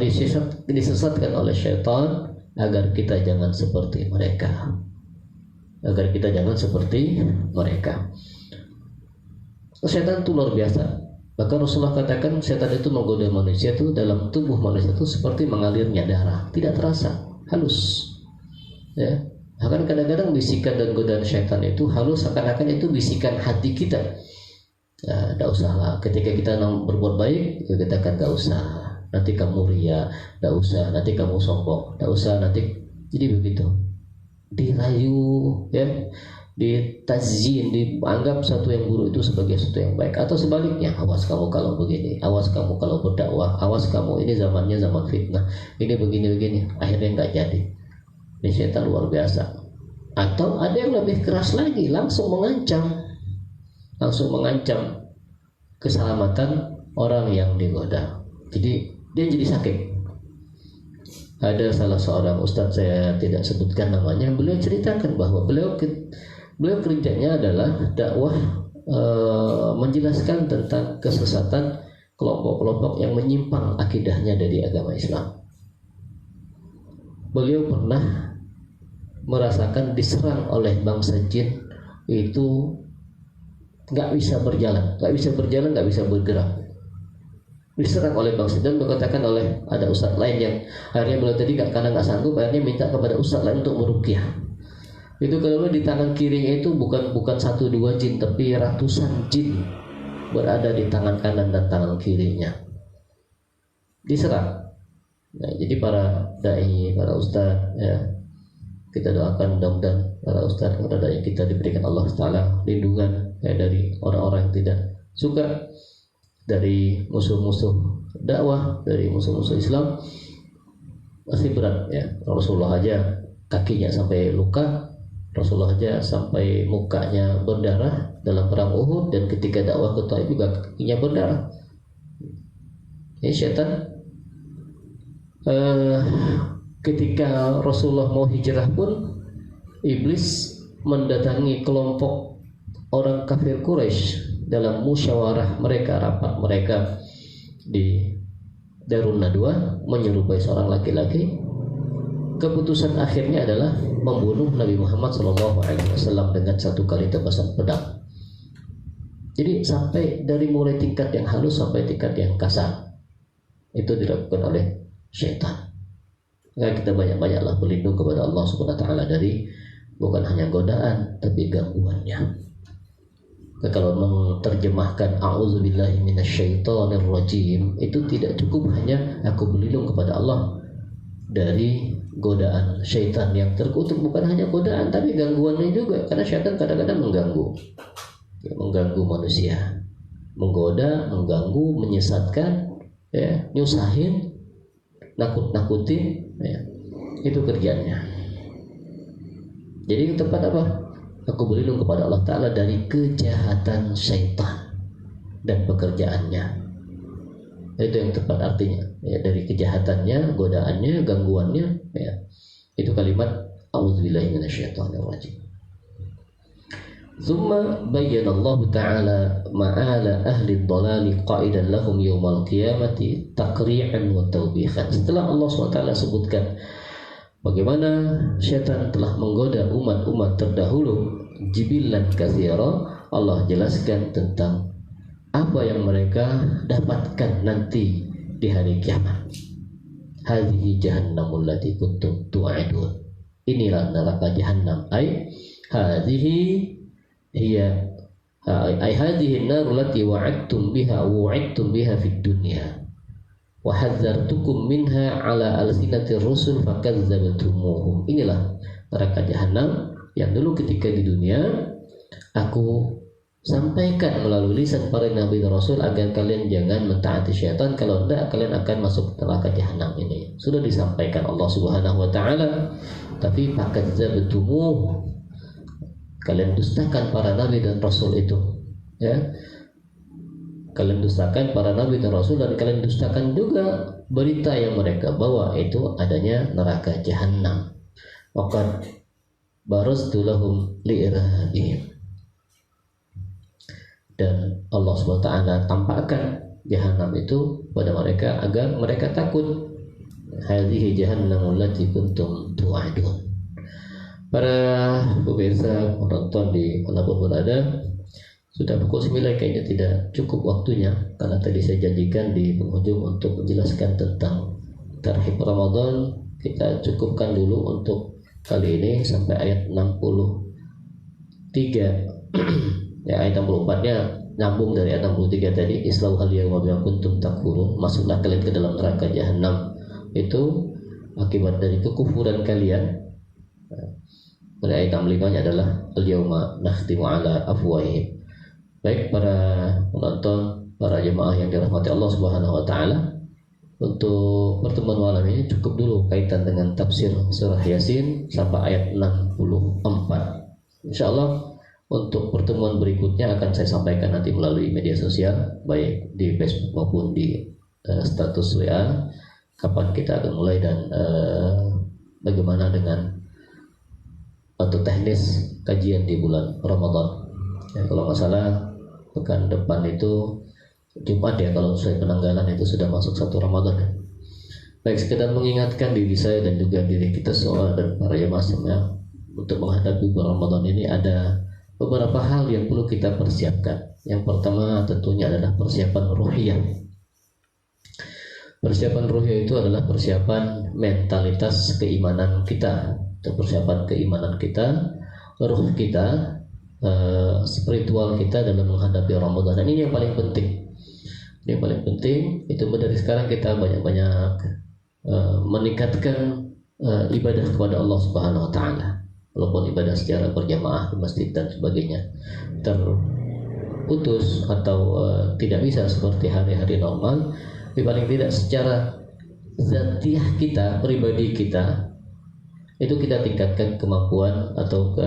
disesatkan oleh syaitan, agar kita jangan seperti mereka. Agar kita jangan seperti mereka. Syaitan itu luar biasa. Maka Rasulullah katakan syaitan itu menggoda manusia itu dalam tubuh manusia itu seperti mengalirnya darah, tidak terasa, halus. Ya. Bahkan kadang-kadang bisikan dan godaan syaitan itu halus, seakan-akan itu bisikan hati kita. Ya, tidak usahlah. Ketika kita berbuat baik, kita katakan tidak usah. Nanti kamu ria, tidak usah. Nanti kamu sombong, tidak usah. Nanti jadi begitu. Dirayu, ya, ditazyin, dianggap satu yang buruk itu sebagai sesuatu yang baik. Atau sebaliknya, awas kamu kalau begini, awas kamu kalau berdakwah, awas kamu ini zamannya zaman fitnah, ini begini-begini. Akhirnya nggak jadi. Ini syaitan luar biasa. Atau ada yang lebih keras lagi, langsung mengancam keselamatan orang yang digoda. Jadi dia jadi sakit. Ada salah seorang ustadz, saya tidak sebutkan namanya, beliau ceritakan bahwa beliau kerjanya adalah dakwah, menjelaskan tentang kesesatan kelompok-kelompok yang menyimpang akidahnya dari agama Islam. Beliau pernah merasakan diserang oleh bangsa jin itu nggak bisa berjalan, nggak bisa bergerak. Diserang oleh bangsa dan berkatakan oleh ada ustadz lain yang akhirnya beliau tadi karena nggak sanggup akhirnya minta kepada ustadz lain untuk meruqyah. Itu kalau di tangan kirinya itu bukan satu dua jin tapi ratusan jin berada di tangan kanan dan tangan kirinya diserang. Nah, jadi para dai, para ustadz ya, kita doakan mudah-mudahan para ustadz, para dai kita diberikan Allah Taala lindungan ya, dari orang-orang yang tidak suka, dari musuh-musuh dakwah, dari musuh-musuh Islam. Masih berat ya. Rasulullah aja kakinya sampai luka, Rasulullah aja sampai mukanya berdarah dalam perang Uhud, dan ketika dakwah ke Taif juga kakinya berdarah. Ini syaitan ketika Rasulullah mau hijrah pun iblis mendatangi kelompok orang kafir Quraisy dalam musyawarah mereka, rapat mereka di Darun Nadwa menyerupai seorang laki-laki. Keputusan akhirnya adalah membunuh Nabi Muhammad SAW dengan satu kali tebasan pedang. Jadi sampai dari mulai tingkat yang halus sampai tingkat yang kasar itu dilakukan oleh syaitan. Nah, kita banyak-banyaklah berlindung kepada Allah Subhanahu wa taala dari bukan hanya godaan tapi gangguannya. Nah, kalau menerjemahkan a'udzubillahi minasyaitonirrajim itu tidak cukup hanya aku berlindung kepada Allah dari godaan syaitan yang terkutuk, bukan hanya godaan tapi gangguannya juga, karena syaitan kadang-kadang mengganggu manusia, menggoda, mengganggu, menyesatkan, ya, nyusahin, nakut-nakutin, ya, itu kerjanya. Jadi tempat apa? Aku berlindung kepada Allah Ta'ala dari kejahatan syaitan dan pekerjaannya. Itu yang tepat artinya, ya, dari kejahatannya, godaannya, gangguannya, ya. Itu kalimat a'udzubillahi minasyaitonirrajim. Tsumma bayyana Allah Ta'ala ma'ala ahli dhalali qa'idan lahum yaumal qiyamati taqri'an wa tawbihan. Setelah Allah SWT sebutkan bagaimana syaitan telah menggoda umat-umat terdahulu jibilan katsira, Allah jelaskan tentang apa yang mereka dapatkan nanti di hari kiamat. Hadhihi jahannamul lati kuntum tu'adun. Inilah neraka jahannam. Hadhihi narul lati wa'adtum biha fid dunya wa hadzartukum minha ala alsinatir rusul fakadzdzabtumuhum. Inilah neraka jahannam yang dulu ketika di dunia aku sampaikan melalui lisan para nabi dan rasul agar kalian jangan mentaati syaitan, kalau tidak kalian akan masuk neraka jahanam. Ini sudah disampaikan Allah Subhanahu wa taala, tapi fakadzdzabtumuh, kalian dustakan para nabi dan rasul itu, ya. Kalian dustakan para nabi dan rasul, dan kalian dustakan juga berita yang mereka bawa, itu adanya neraka jahanam. Waqad baraztu lahum li'irahihim, dan Allah SWT tampakkan jahanam itu pada mereka agar mereka takut. Hadhihi jahannamul lati kuntum tu'adun. Para pemirsa, penonton di manapun berada, sudah pukul 9, kayaknya tidak cukup waktunya, karena tadi saya janjikan di penghujung untuk menjelaskan tentang tarhib Ramadan. Kita cukupkan dulu untuk kali ini sampai ayat 63. Ya, ayat 64-nya nyambung dari ayat 63 tadi, islauhal yawma bima kuntum takfurun, masuklah kalian ke dalam neraka jahanam itu akibat dari kekufuran kalian. Pada ayat 65-nya adalah al-yawma nakhtimu ala afwahihim. Baik para penonton, para jemaah yang dirahmati Allah Subhanahu wa taala, untuk pertemuan malam ini cukup dulu kaitan dengan tafsir surah Yasin sampai ayat 64. Insyaallah untuk pertemuan berikutnya akan saya sampaikan nanti melalui media sosial, baik di Facebook maupun di status WA, kapan kita akan mulai dan bagaimana dengan atau teknis kajian di bulan Ramadan. Ya, kalau nggak salah pekan depan itu Jumat ya, kalau sesuai penanggalan itu sudah masuk 1 Ramadan ya. Baik, sekedar mengingatkan diri saya dan juga diri kita semua dan para jemaah semua untuk menghadapi bulan Ramadan ini ada beberapa hal yang perlu kita persiapkan. Yang pertama tentunya adalah persiapan ruhiyah. Persiapan ruhiyah itu adalah persiapan mentalitas keimanan kita, atau persiapan keimanan kita, ruh kita, spiritual kita dalam menghadapi Ramadan. Dan ini yang paling penting. Yang paling penting itu dari sekarang kita banyak-banyak meningkatkan ibadah kepada Allah Subhanahu Wa Taala. Walaupun ibadah secara berjamaah di masjid dan sebagainya terputus atau tidak bisa seperti hari-hari normal, tapi paling tidak secara zatiah kita, pribadi kita, itu kita tingkatkan kemampuan atau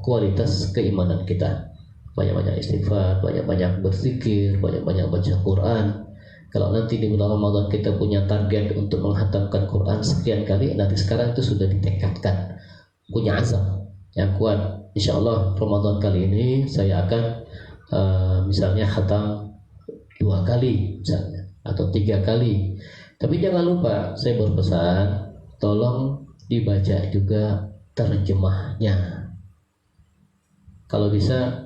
kualitas keimanan kita. Banyak-banyak istighfar, banyak-banyak berzikir, banyak-banyak baca Quran. Kalau nanti di bulan Ramadan kita punya target untuk menghatamkan Quran sekian kali, nanti sekarang itu sudah ditekadkan, punya azam yang kuat. Insya Allah Ramadan kali ini saya akan misalnya khatam 2 kali misalnya, atau 3 kali. Tapi jangan lupa, saya berpesan, tolong dibaca juga terjemahnya. Kalau bisa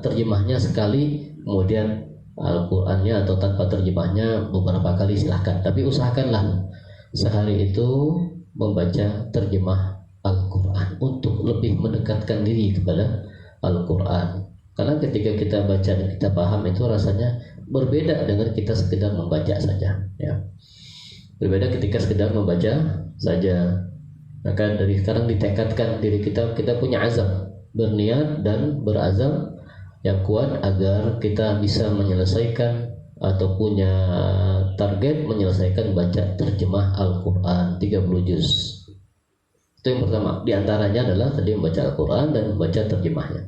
terjemahnya sekali, kemudian Al-Qur'annya atau tanpa terjemahnya beberapa kali silahkan. Tapi usahakanlah sehari itu membaca terjemah Al-Qur'an untuk lebih mendekatkan diri kepada Al-Qur'an. Karena ketika kita baca dan kita paham itu rasanya berbeda dengan kita sekedar membaca saja, ya. Berbeda ketika sekedar membaca saja. Maka dari sekarang ditekadkan diri kita punya azam, berniat dan berazam yang kuat agar kita bisa menyelesaikan atau punya target menyelesaikan baca terjemah Al-Quran 30 juz. Itu yang pertama. Di antaranya adalah tadi membaca Al-Quran dan membaca terjemahnya.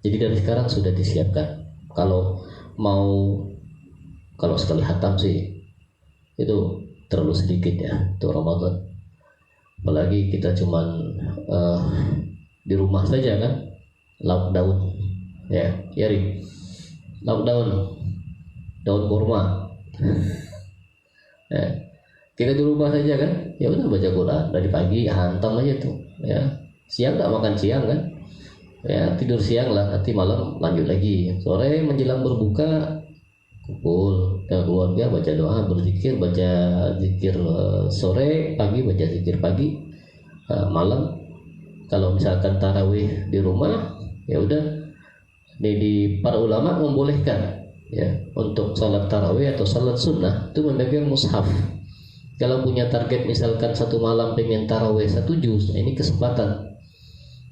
Jadi dari sekarang sudah disiapkan. Kalau sekali hatam sih itu terlalu sedikit ya untuk Ramadan. Apalagi kita cuman di rumah saja kan, lockdown ya, lockdown, daun kurma. Ya, kita di rumah saja kan, ya udah baca Quran dari pagi hantam aja tuh, ya. Siang nggak makan siang kan, ya tidur siang lah, nanti malam lanjut lagi. Sore menjelang berbuka kumpul dengan keluarga, baca doa, berzikir, baca zikir sore, pagi baca zikir pagi, malam kalau misalkan tarawih di rumah, ya udah. Di para ulama membolehkan ya untuk salat tarawih atau salat sunnah itu memegang mushaf. Kalau punya target misalkan satu malam pengen tarawih 1 juz, ini kesempatan.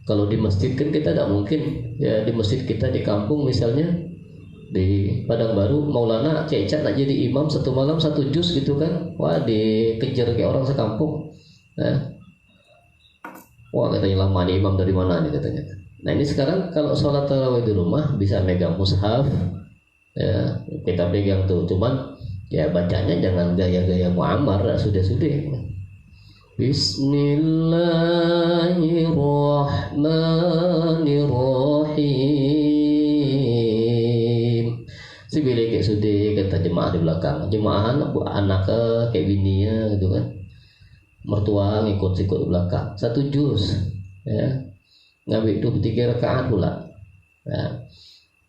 Kalau di masjid kan kita tidak mungkin ya, di masjid kita di kampung misalnya di Padang Baru, Maulana Cecak nak jadi imam 1 malam 1 juz gitu kan, wah dikejar kayak orang sekampung. Nah, wah katanya lama nih imam dari mana nih katanya. Nah ini sekarang kalau sholat tarawih di rumah bisa megang mushaf, ya kita pegang tuh, cuman ya bacanya jangan gaya-gaya Muammar, sudah. Bismillahirrahmanirrahim. Si bilih kayak sudah kata jemaah di belakang, jemaah anak kayak bininya gitu kan, mertua ngikut di belakang 1 juz, ya. Ngambil 23 rakaat pula, ya.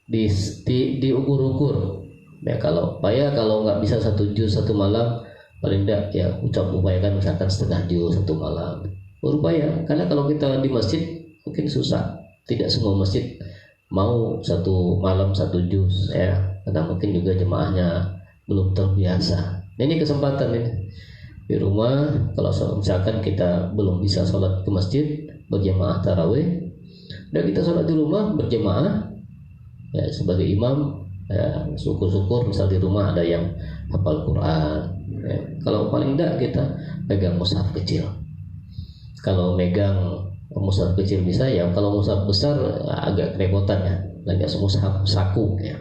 Diukur-ukur, ya kalau nggak bisa 1 juz 1 malam, paling tidak ya upayakan misalkan setengah juz 1 malam, berupaya. Karena kalau kita di masjid mungkin susah, tidak semua masjid mau 1 malam 1 juz ya, karena mungkin juga jemaahnya belum terbiasa. Nah, ini kesempatan ini di rumah. Kalau misalkan kita belum bisa sholat ke masjid berjamaah tarawih, dan kita sholat di rumah berjamaah ya, sebagai imam ya, syukur-syukur misal di rumah ada yang hafal Quran ya. Kalau paling tidak kita pegang mushaf kecil. Kalau megang mushaf kecil bisa ya, kalau mushaf besar agak kerepotan ya, lagi mushaf saku ya.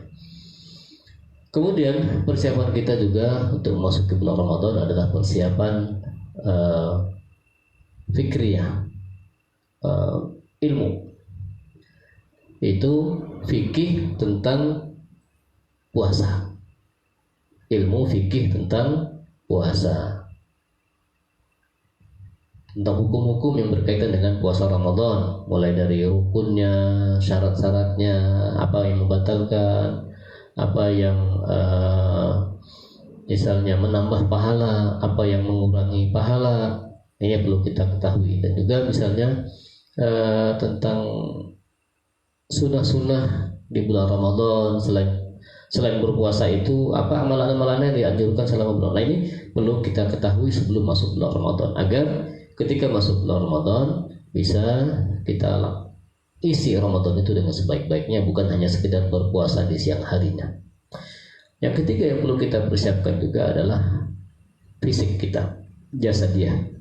Kemudian persiapan kita juga untuk masuk ke bulan Ramadan adalah persiapan fikriyah, ilmu. Itu fikih tentang puasa, ilmu fikih tentang puasa. tentang hukum-hukum yang berkaitan dengan puasa Ramadan, mulai dari rukunnya, syarat-syaratnya, apa yang membatalkan, apa yang misalnya menambah pahala, apa yang mengurangi pahala. Ini perlu kita ketahui. Dan juga misalnya tentang sunnah-sunnah di bulan Ramadan, selain berpuasa itu apa amalan-amalan yang dianjurkan selama bulan. Nah, ini perlu kita ketahui sebelum masuk bulan Ramadan, agar ketika masuk bulan Ramadan bisa kita isi Ramadan itu dengan sebaik-baiknya, bukan hanya sekedar berpuasa di siang harinya. Yang ketiga yang perlu kita persiapkan juga adalah fisik kita, jasadiah.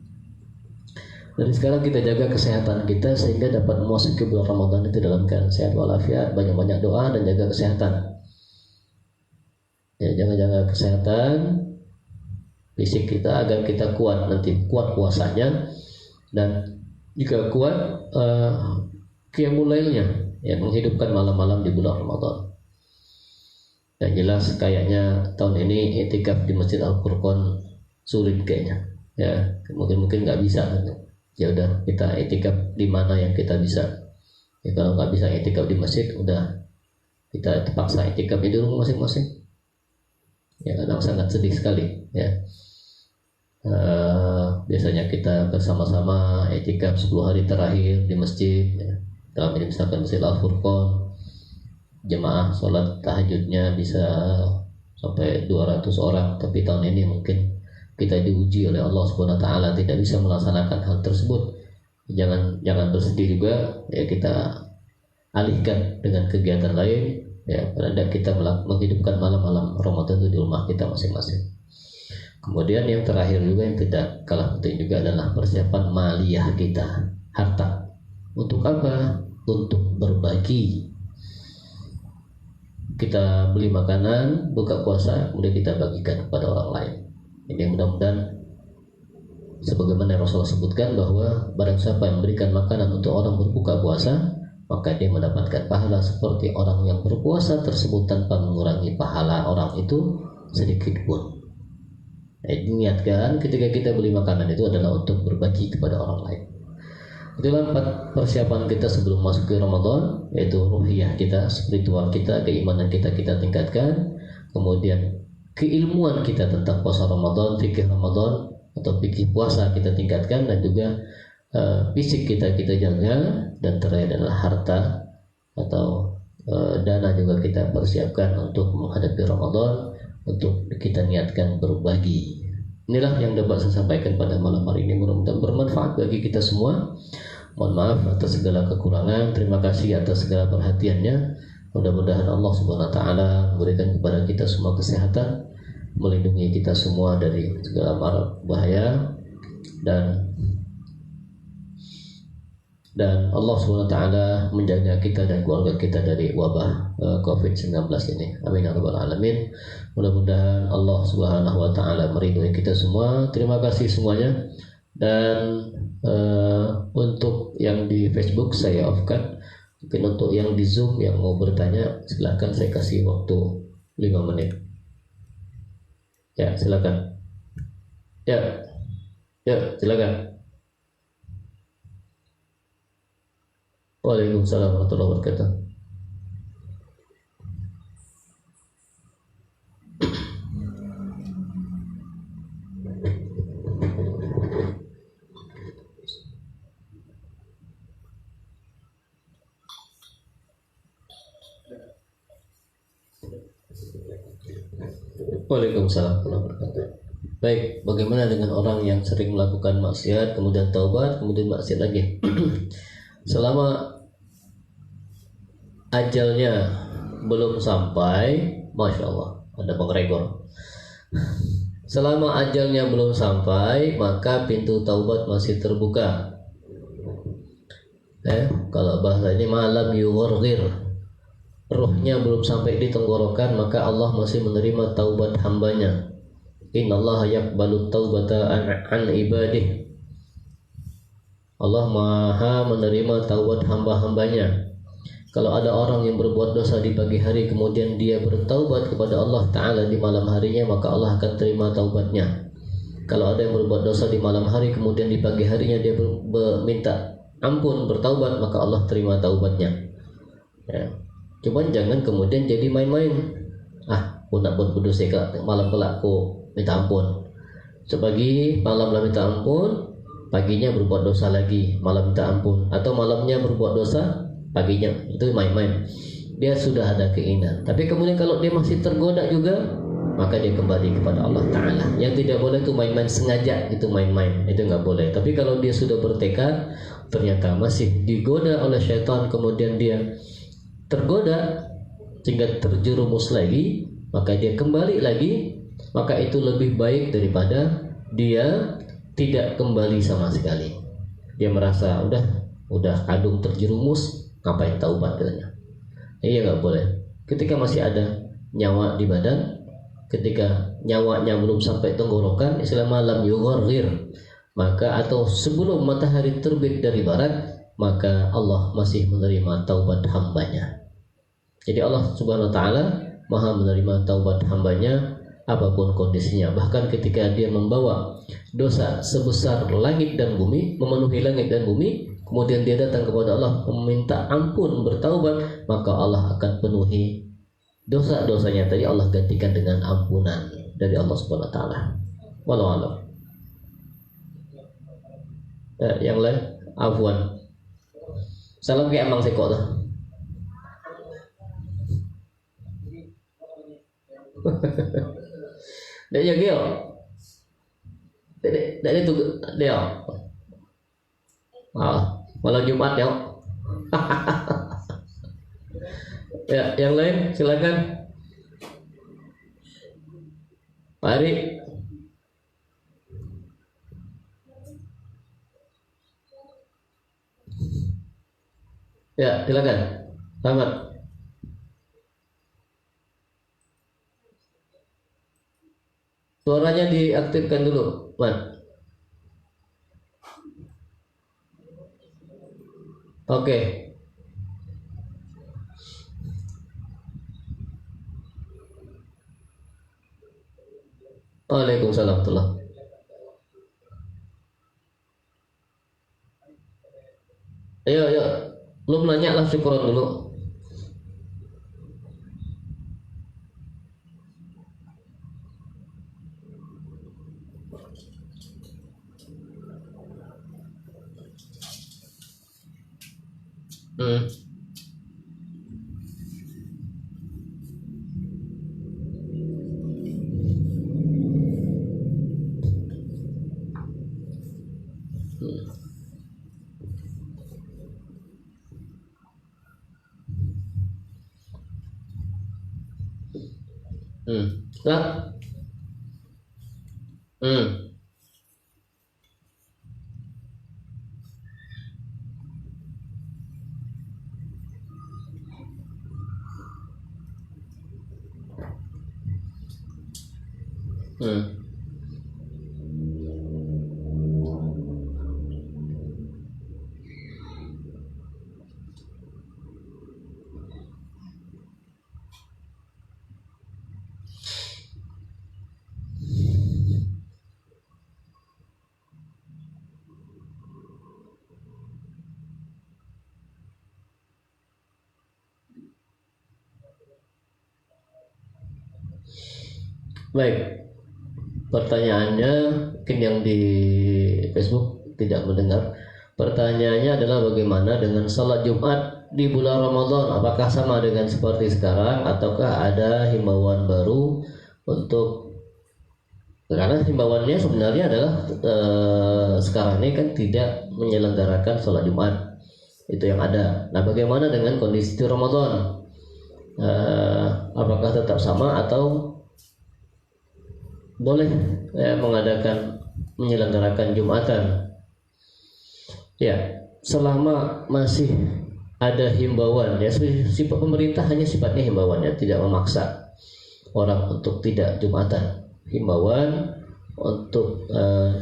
Dari sekarang kita jaga kesehatan kita sehingga dapat memasuki bulan Ramadan itu dalam keadaan sehat walafiat, banyak-banyak doa dan jaga kesehatan. Ya, jaga kesehatan fisik kita agar kita kuat nanti, kuat puasanya, dan juga kuat qiyamul lailnya, ya, menghidupkan malam-malam di bulan Ramadan. Yang jelas kayaknya tahun ini i'tikaf di Masjid Al-Furqan sulit kayaknya. Ya, mungkin nggak bisa. Ya udah, kita i'tikaf di mana yang kita bisa. Ya, kalau nggak bisa i'tikaf di masjid, udah kita terpaksa i'tikaf di rumah masing-masing. Ya, kadang sangat sedih sekali. Ya. Biasanya kita bersama-sama i'tikaf 10 hari terakhir di masjid. Ya. Dalam ini misalkan Masjid Al-Furqan, jemaah sholat tahajudnya bisa sampai 200 orang, tapi tahun ini mungkin kita diuji oleh Allah Subhanahu wa taala tidak bisa melaksanakan hal tersebut. Jangan bersedih juga, ya, kita alihkan dengan kegiatan lain, ya, pada kita menghidupkan malam-malam Ramadan itu di rumah kita masing-masing. Kemudian yang terakhir juga yang tidak kalah penting juga adalah persiapan maliyah kita, harta. Untuk apa? Untuk berbagi. Kita beli makanan buka puasa, kemudian kita bagikan kepada orang lain. Ini mudah-mudahan sebagaimana Rasulullah sebutkan bahwa barang siapa yang memberikan makanan untuk orang berbuka puasa, maka dia mendapatkan pahala seperti orang yang berpuasa tersebut tanpa mengurangi pahala orang itu sedikit pun. Nah, niatkan ketika kita beli makanan itu adalah untuk berbagi kepada orang lain. Itulah 4 persiapan kita sebelum masuk ke Ramadan, yaitu ruhiyah kita, spiritual kita, keimanan kita tingkatkan, kemudian keilmuan kita tentang puasa Ramadan, fikih Ramadan atau fikih puasa kita tingkatkan, dan juga fisik kita jaga, dan terakhir adalah harta atau dana juga kita persiapkan untuk menghadapi Ramadan, untuk kita niatkan berbagi. Inilah yang dapat saya sampaikan pada malam hari ini, mudah-mudahan bermanfaat bagi kita semua. Mohon maaf atas segala kekurangan, terima kasih atas segala perhatiannya. Mudah-mudahan Allah Subhanahu wa taala memberikan kepada kita semua kesehatan, melindungi kita semua dari segala mara bahaya, dan Allah Subhanahu wa taala menjaga kita dan keluarga kita dari wabah COVID-19 ini. Amin ya rabbal alamin. Mudah-mudahan Allah Subhanahu wa taala meridhoi kita semua. Terima kasih semuanya. Dan untuk yang di Facebook saya off-kan. Mungkin untuk yang di Zoom yang mau bertanya, silakan, saya kasih waktu 5 menit. Ya, silakan. Ya, silakan. Waalaikumsalam warahmatullahi wabarakatuh. Waalaikumsalam warahmatullahi wabarakatuh. Baik, bagaimana dengan orang yang sering melakukan maksiat, kemudian taubat, kemudian maksiat lagi? Selama ajalnya belum sampai, Masya Allah, ada pengregor. Selama ajalnya belum sampai, maka pintu taubat masih terbuka. Kalau bahasa ini malam yughir, rohnya belum sampai di tenggorokan, maka Allah masih menerima taubat hambanya. Innallaha yaqbalu taubata an ibadih. Allah maha menerima taubat hamba-hambanya. Kalau ada orang yang berbuat dosa di pagi hari kemudian dia bertaubat kepada Allah Ta'ala di malam harinya, maka Allah akan terima taubatnya. Kalau ada yang berbuat dosa di malam hari kemudian di pagi harinya dia minta ampun, bertaubat, maka Allah terima taubatnya. Ya. Cuman jangan kemudian jadi main-main. Aku nak buat berdosa malam kelak aku minta ampun. Sepagi malam minta ampun, paginya berbuat dosa lagi, malam minta ampun, atau malamnya berbuat dosa, paginya itu main-main. Dia sudah ada keinginan. Tapi kemudian kalau dia masih tergoda juga, maka dia kembali kepada Allah Ta'ala. Yang tidak boleh itu main-main sengaja, itu main-main, itu nggak boleh. Tapi kalau dia sudah bertekad, ternyata masih digoda oleh syaitan, kemudian dia tergoda sehingga terjerumus lagi, maka dia kembali lagi, maka itu lebih baik daripada dia tidak kembali sama sekali. Dia merasa udah kadung terjerumus, ngapain taubat katanya. Iya, nggak boleh. Ketika masih ada nyawa di badan, ketika nyawanya belum sampai tenggorokan, istilah malam yugharghir, maka atau sebelum matahari terbit dari barat, maka Allah masih menerima taubat hambanya. Jadi Allah Subhanahu wa Ta'ala Maha menerima taubat hambanya apapun kondisinya. Bahkan ketika dia membawa dosa sebesar langit dan bumi, memenuhi langit dan bumi, kemudian dia datang kepada Allah meminta ampun, bertaubat, maka Allah akan penuhi dosa-dosanya tadi, Allah gantikan dengan ampunan dari Allah Subhanahu wa Ta'ala. Wallahu a'lam. Yang lain, afwan. Salam ke emang seko tuh. Dek ya gio. Dek itu dia. Malam Jumat ya. Ya, yang lain silakan. Pak Ari. Ya, silakan. Selamat. Suaranya diaktifkan dulu, Mat. Oke. Waalaikumsalam warahmatullahi. Ayo. Belum nanya lah, syukuran dulu. Nah. Baik. Pertanyaannya mungkin yang di Facebook tidak mendengar. Pertanyaannya adalah bagaimana dengan salat Jumat di bulan Ramadan? Apakah sama dengan seperti sekarang ataukah ada himbauan baru untuk, karena himbauannya sebenarnya adalah sekarang ini kan tidak menyelenggarakan salat Jumat. Itu yang ada. Nah, bagaimana dengan kondisi di Ramadan? Apakah tetap sama atau boleh menyelenggarakan Jumatan? Ya, selama masih ada himbauan, ya sifat pemerintah hanya sifatnya himbauan, ya, tidak memaksa orang untuk tidak Jumatan. Himbauan untuk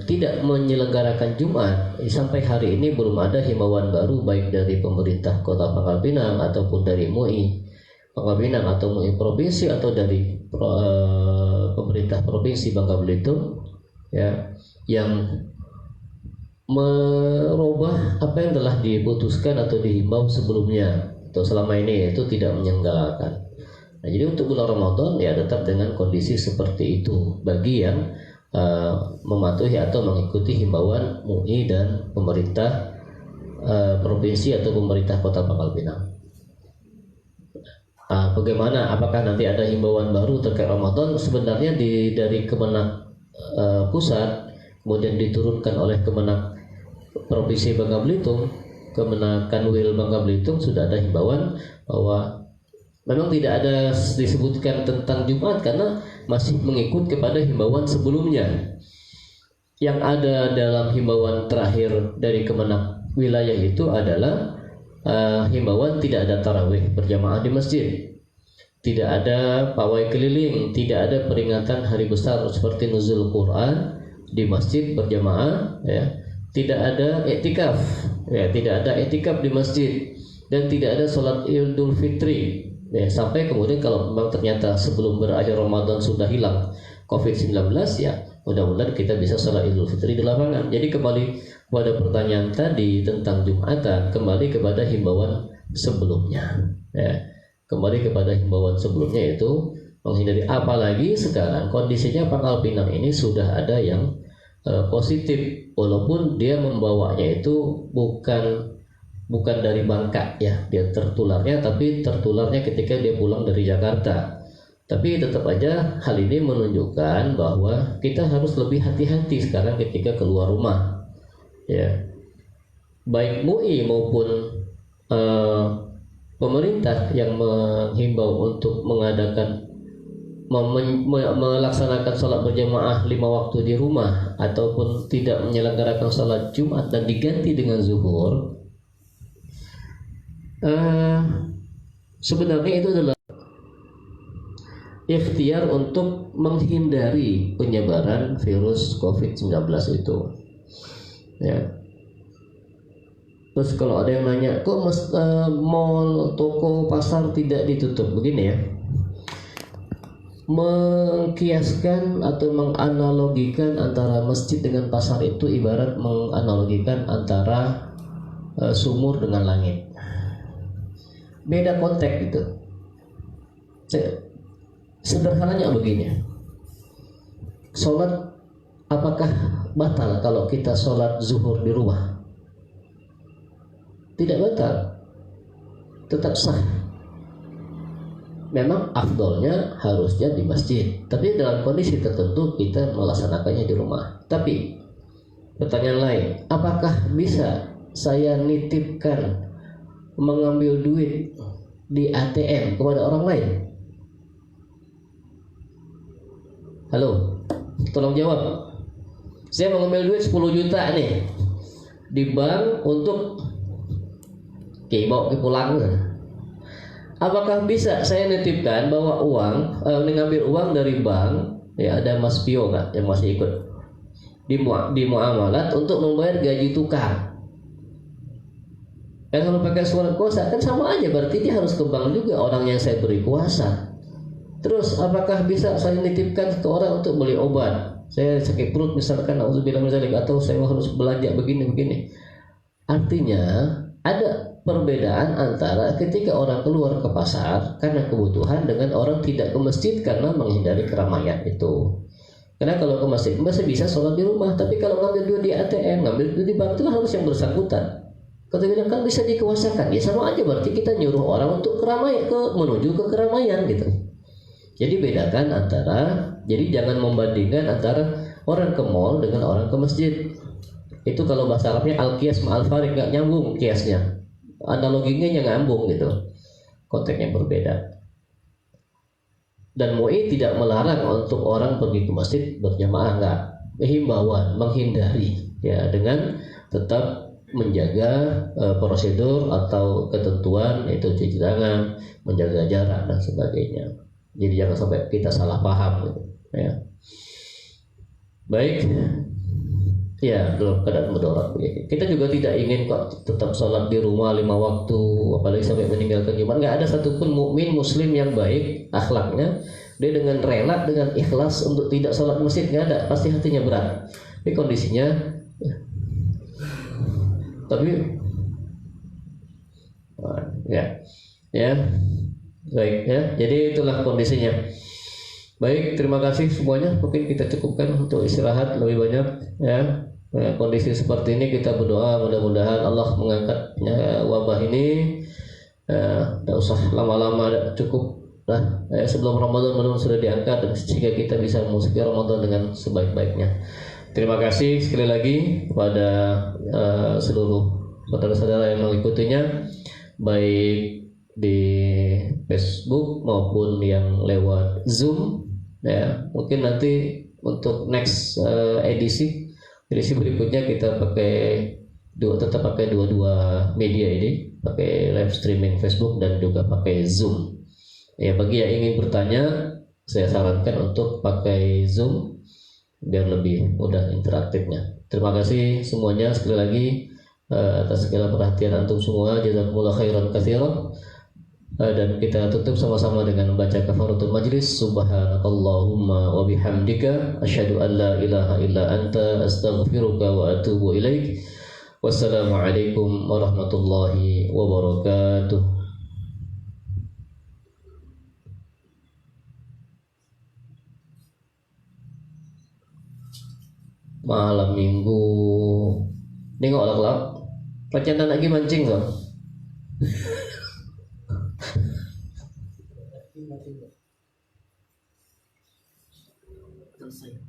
tidak menyelenggarakan Jumat. Sampai hari ini belum ada himbauan baru baik dari pemerintah Kota Pangkal Pinang ataupun dari MUI Pangkal Pinang atau MUI provinsi atau dari pemerintah provinsi Bangka Belitung ya, yang merubah apa yang telah diputuskan atau dihimbau sebelumnya atau selama ini, itu tidak menyenggalakan. Nah, jadi untuk bulan Ramadan ya tetap dengan kondisi seperti itu bagi yang mematuhi atau mengikuti himbauan MUI dan pemerintah provinsi atau pemerintah Kota Pangkal Pinang. Bagaimana? Apakah nanti ada himbauan baru terkait Ramadan? Sebenarnya dari Kemenak pusat, kemudian diturunkan oleh Kemenak Provinsi Bangka Belitung, Kemenak Kanwil Bangka Belitung, sudah ada himbauan bahwa memang tidak ada disebutkan tentang Jumat karena masih mengikut kepada himbauan sebelumnya. Yang ada dalam himbauan terakhir dari Kemenak wilayah itu adalah himbauan tidak ada tarawih berjamaah di masjid, tidak ada pawai keliling, tidak ada peringatan hari besar seperti nuzul Quran di masjid berjamaah, ya. Tidak ada i'tikaf, ya, tidak ada i'tikaf di masjid, dan tidak ada sholat Idul Fitri, ya, sampai kemudian kalau memang ternyata sebelum berakhir Ramadan sudah hilang COVID-19, ya mudah-mudahan kita bisa sholat Idul Fitri di lapangan. Jadi kembali pada pertanyaan tadi tentang Jumatan, kembali kepada himbauan sebelumnya, ya. Kembali kepada himbauan sebelumnya itu menghindari, apalagi sekarang kondisinya Pangkal Pinang ini sudah ada yang positif, walaupun dia membawanya itu bukan dari Bangka, ya, dia tertularnya, tapi tertularnya ketika dia pulang dari Jakarta. Tapi tetap aja hal ini menunjukkan bahwa kita harus lebih hati-hati sekarang ketika keluar rumah, ya. Baik MUI maupun pemerintah yang menghimbau untuk melaksanakan sholat berjamaah 5 waktu di rumah ataupun tidak menyelenggarakan sholat Jumat dan diganti dengan zuhur, sebenarnya itu adalah ikhtiar untuk menghindari penyebaran virus COVID-19 itu, ya. Terus kalau ada yang nanya, kok mall, toko, pasar tidak ditutup? Begini, ya, mengkiaskan atau menganalogikan antara masjid dengan pasar itu ibarat menganalogikan antara sumur dengan langit. Beda konteks gitu. Sederhananya begini, sholat apakah batal kalau kita sholat zuhur di rumah? Tidak batal, tetap sah. Memang afdolnya harusnya di masjid, tapi dalam kondisi tertentu kita melaksanakannya di rumah. Tapi pertanyaan lain, apakah bisa saya nitipkan mengambil duit di ATM kepada orang lain? Halo, tolong jawab. Saya mengambil duit 10 juta nih di bank untuk bawa pulang. Apakah bisa saya nitipkan bawa uang, mengambil uang dari bank, ya, ada Mas Pio nggak yang masih ikut di muamalat untuk membayar gaji tukang? Yang kalau pakai surat kuasa kan sama aja, berarti dia harus ke bank juga orang yang saya beri kuasa. Terus apakah bisa saya nitipkan ke orang untuk beli obat? Saya sakit perut misalkan, auzubillah min dzalik, atau saya harus belanja begini. Artinya ada perbedaan antara ketika orang keluar ke pasar karena kebutuhan dengan orang tidak ke masjid karena menghindari keramaian itu. Karena kalau ke masjid masih bisa sholat di rumah, tapi kalau ngambil duit di ATM, ngambil duit di bank, itu harus yang bersangkutan. Kata bilang kan bisa dikuasakan, ya sama aja berarti kita nyuruh orang untuk menuju ke keramaian gitu. Jadi bedakan antara, jadi jangan membandingkan antara orang ke mall dengan orang ke masjid. Itu kalau bahasa Arabnya al-qiyas ma'al-farik, nggak nyambung kiasnya. Analoginya yang ngambung gitu, konteksnya berbeda. Dan MUI tidak melarang untuk orang pergi ke masjid berjamaah, enggak. Himbauan menghindari, ya, dengan tetap menjaga prosedur atau ketentuan, yaitu cuci tangan, menjaga jarak dan sebagainya. Jadi jangan sampai kita salah paham gitu, ya. Baik. Ya, dalam keadaan mudarat begini. Kita juga tidak ingin kok tetap sholat di rumah 5 waktu, apalagi sampai meninggalkan Jumat. Nggak ada satupun mukmin muslim yang baik akhlaknya Dia dengan rela, dengan ikhlas untuk tidak sholat masjid, nggak ada, pasti hatinya berat. Ini kondisinya, tapi ya, baik ya. Jadi itulah kondisinya. Baik, terima kasih semuanya. Mungkin kita cukupkan untuk istirahat lebih banyak ya. Kondisi seperti ini kita berdoa mudah-mudahan Allah mengangkat wabah ini. Tidak usah lama-lama, cukup lah sebelum Ramadan mudah-mudahan sudah diangkat dan sehingga kita bisa memasuki Ramadan dengan sebaik-baiknya. Terima kasih sekali lagi kepada seluruh saudara-saudara yang mengikutinya, baik di Facebook maupun yang lewat Zoom. Ya, mungkin nanti untuk next edisi berikutnya kita tetap pakai dua media ini, pakai live streaming Facebook dan juga pakai Zoom. Ya, bagi yang ingin bertanya, saya sarankan untuk pakai Zoom biar lebih mudah interaktifnya. Terima kasih semuanya sekali lagi atas segala perhatian antum semua. Jazakumullah khairan katsiran. Dan kita tutup sama-sama dengan membaca kafaratul majlis. Subhanakallahumma wa bihamdika asyhadu an la ilaha illa anta astaghfiruka wa atubu ilaik. Wassalamualaikum warahmatullahi wabarakatuh. Malam minggu nengok lah pacaran lagi mancing loh. Selesai.